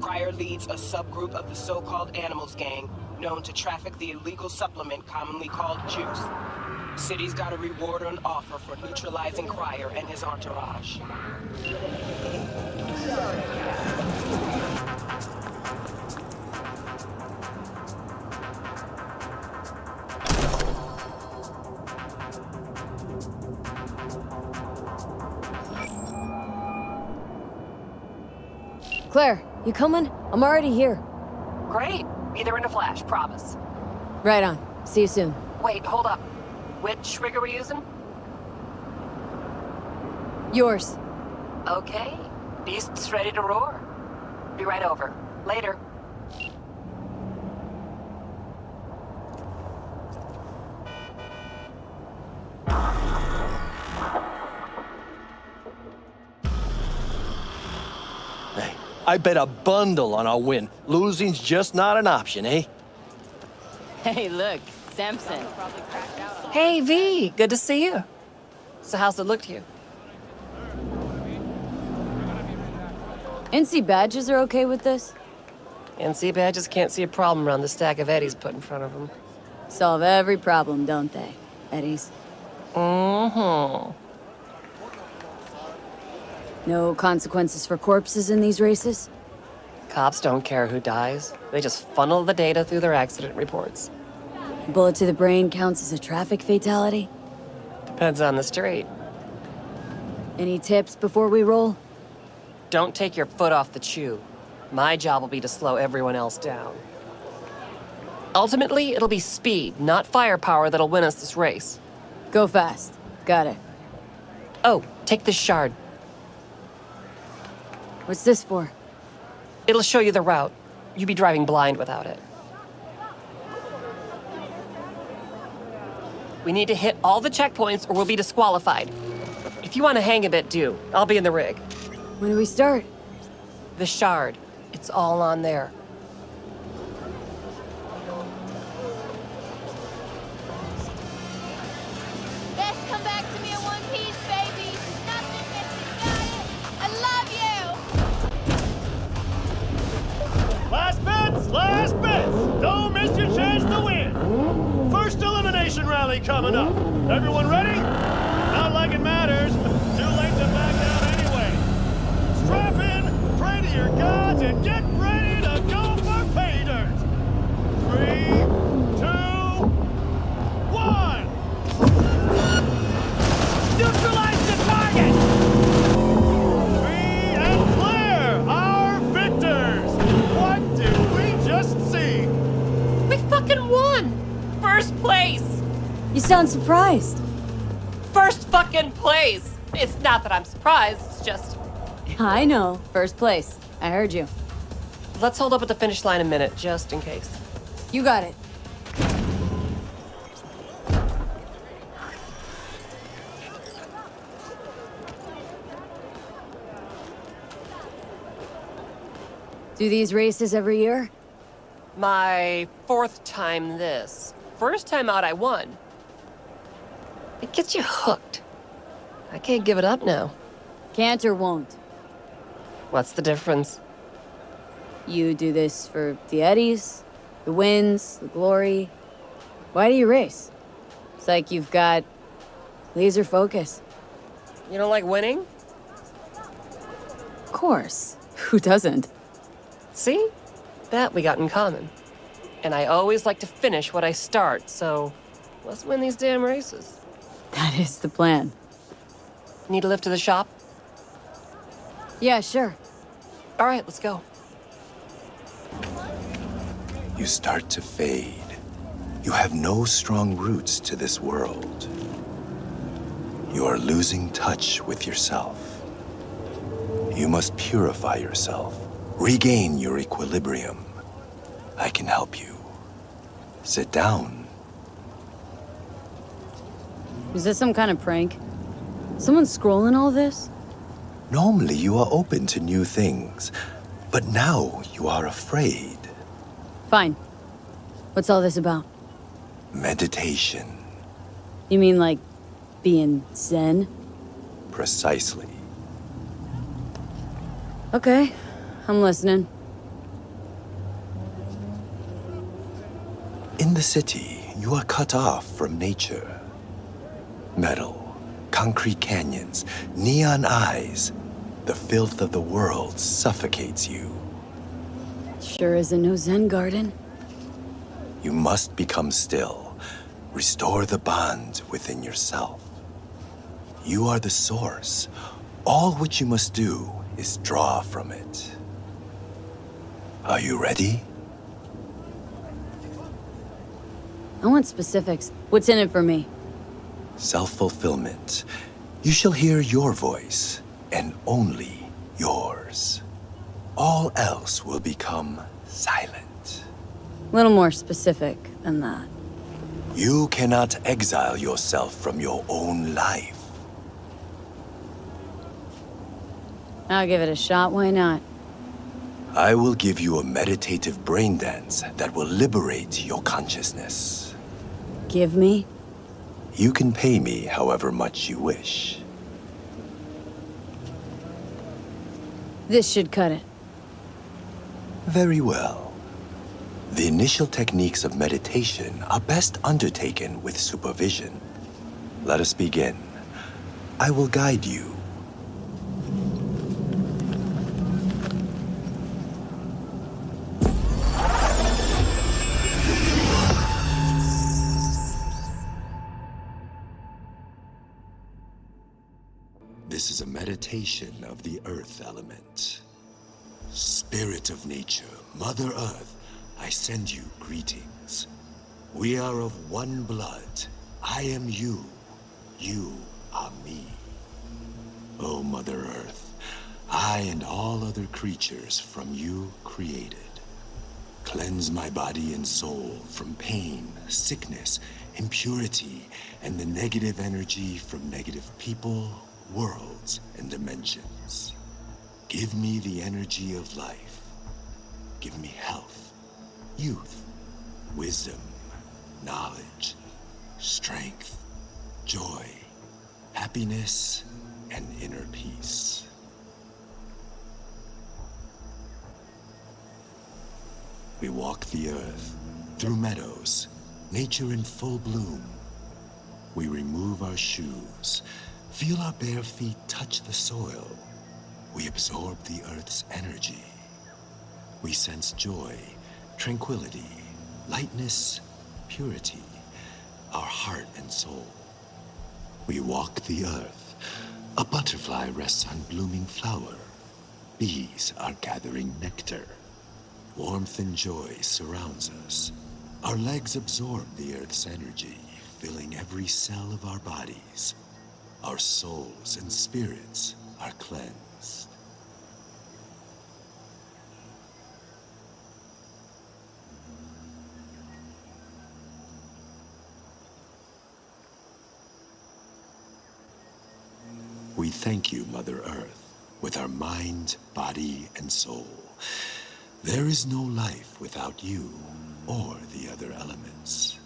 Cryer leads a subgroup of the so-called Animals Gang, known to traffic the illegal supplement commonly called juice. City's got a reward on offer for neutralizing Cryer and his entourage. Claire, you coming? I'm already here. Great. Be there in a flash, promise. Right on. See you soon. Wait, hold up. Which rig are we using? Yours. Okay. Beast's ready to roar. Be right over. Later. I bet a bundle on our win. Losing's just not an option, eh? Hey, look, Samson. Hey, V, good to see you. So how's it look to you? NC badges are okay with this? NC badges can't see a problem around the stack of eddies put in front of them. Solve every problem, don't they, eddies? Mm-hmm. No consequences for corpses in these races? Cops don't care who dies. They just funnel the data through their accident reports. Bullet to the brain counts as a traffic fatality? Depends on the street. Any tips before we roll? Don't take your foot off the chew. My job will be to slow everyone else down. Ultimately, it'll be speed, not firepower, that'll win us this race. Go fast. Got it. Oh, take this shard. What's this for? It'll show you the route. You'd be driving blind without it. We need to hit all the checkpoints or we'll be disqualified. If you want to hang a bit, do. I'll be in the rig. When do we start? The shard. It's all on there. Best come back to me in one piece, baby. Nothing missing, got it? I love you! Last bets! Last bets! Don't miss your chance to win! First elimination rally coming up. Everyone ready? Not like it matters. Too late to back out anyway. Strap in, pray to your gods, and get ready to go for pay dirt. 3, 2, 1. Neutralize the target! Free and clear, our victors! What did we just see? We fucking won! First place! You sound surprised. First fucking place! It's not that I'm surprised, it's just... I know. First place. I heard you. Let's hold up at the finish line a minute, just in case. You got it. Do these races every year? My 4th time this. First time out, I won. It gets you hooked. I can't give it up now. Can't or won't? What's the difference? You do this for the eddies, the wins, the glory. Why do you race? It's like you've got laser focus. You don't like winning? Of course. Who doesn't? See? That we got in common. And I always like to finish what I start, so let's win these damn races. That is the plan. Need a lift to the shop? Yeah, sure. All right, let's go. You start to fade. You have no strong roots to this world. You are losing touch with yourself. You must purify yourself, regain your equilibrium. I can help you. Sit down. Is this some kind of prank? Someone scrolling all this? Normally you are open to new things, but now you are afraid. Fine. What's all this about? Meditation. You mean like being zen? Precisely. Okay, I'm listening. In the city, you are cut off from nature. Metal, concrete canyons, neon eyes. The filth of the world suffocates you. Sure isn't no Zen garden. You must become still. Restore the bond within yourself. You are the source. All which you must do is draw from it. Are you ready? I want specifics. What's in it for me? Self-fulfillment. You shall hear your voice, and only yours. All else will become silent. A little more specific than that. You cannot exile yourself from your own life. I'll give it a shot, why not? I will give you a meditative brain dance that will liberate your consciousness. Give me? You can pay me however much you wish. This should cut it. Very well. The initial techniques of meditation are best undertaken with supervision. Let us begin. I will guide you. This is a meditation of the earth element. Spirit of nature, Mother Earth, I send you greetings. We are of one blood. I am you. You are me. O Mother Earth, I and all other creatures from you created. Cleanse my body and soul from pain, sickness, impurity, and the negative energy from negative people, worlds, and dimensions. Give me the energy of life. Give me health, youth, wisdom, knowledge, strength, joy, happiness, and inner peace. We walk the earth, through meadows, nature in full bloom. We remove our shoes, feel our bare feet touch the soil. We absorb the earth's energy. We sense joy, tranquility, lightness, purity, our heart and soul. We walk the earth. A butterfly rests on blooming flower. Bees are gathering nectar. Warmth and joy surrounds us. Our legs absorb the earth's energy, filling every cell of our bodies. Our souls and spirits are cleansed. We thank you, Mother Earth, with our mind, body, and soul. There is no life without you or the other elements.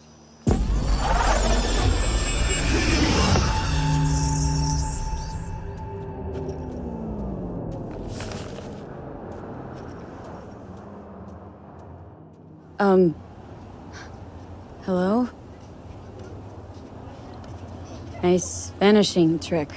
Hello? Nice vanishing trick.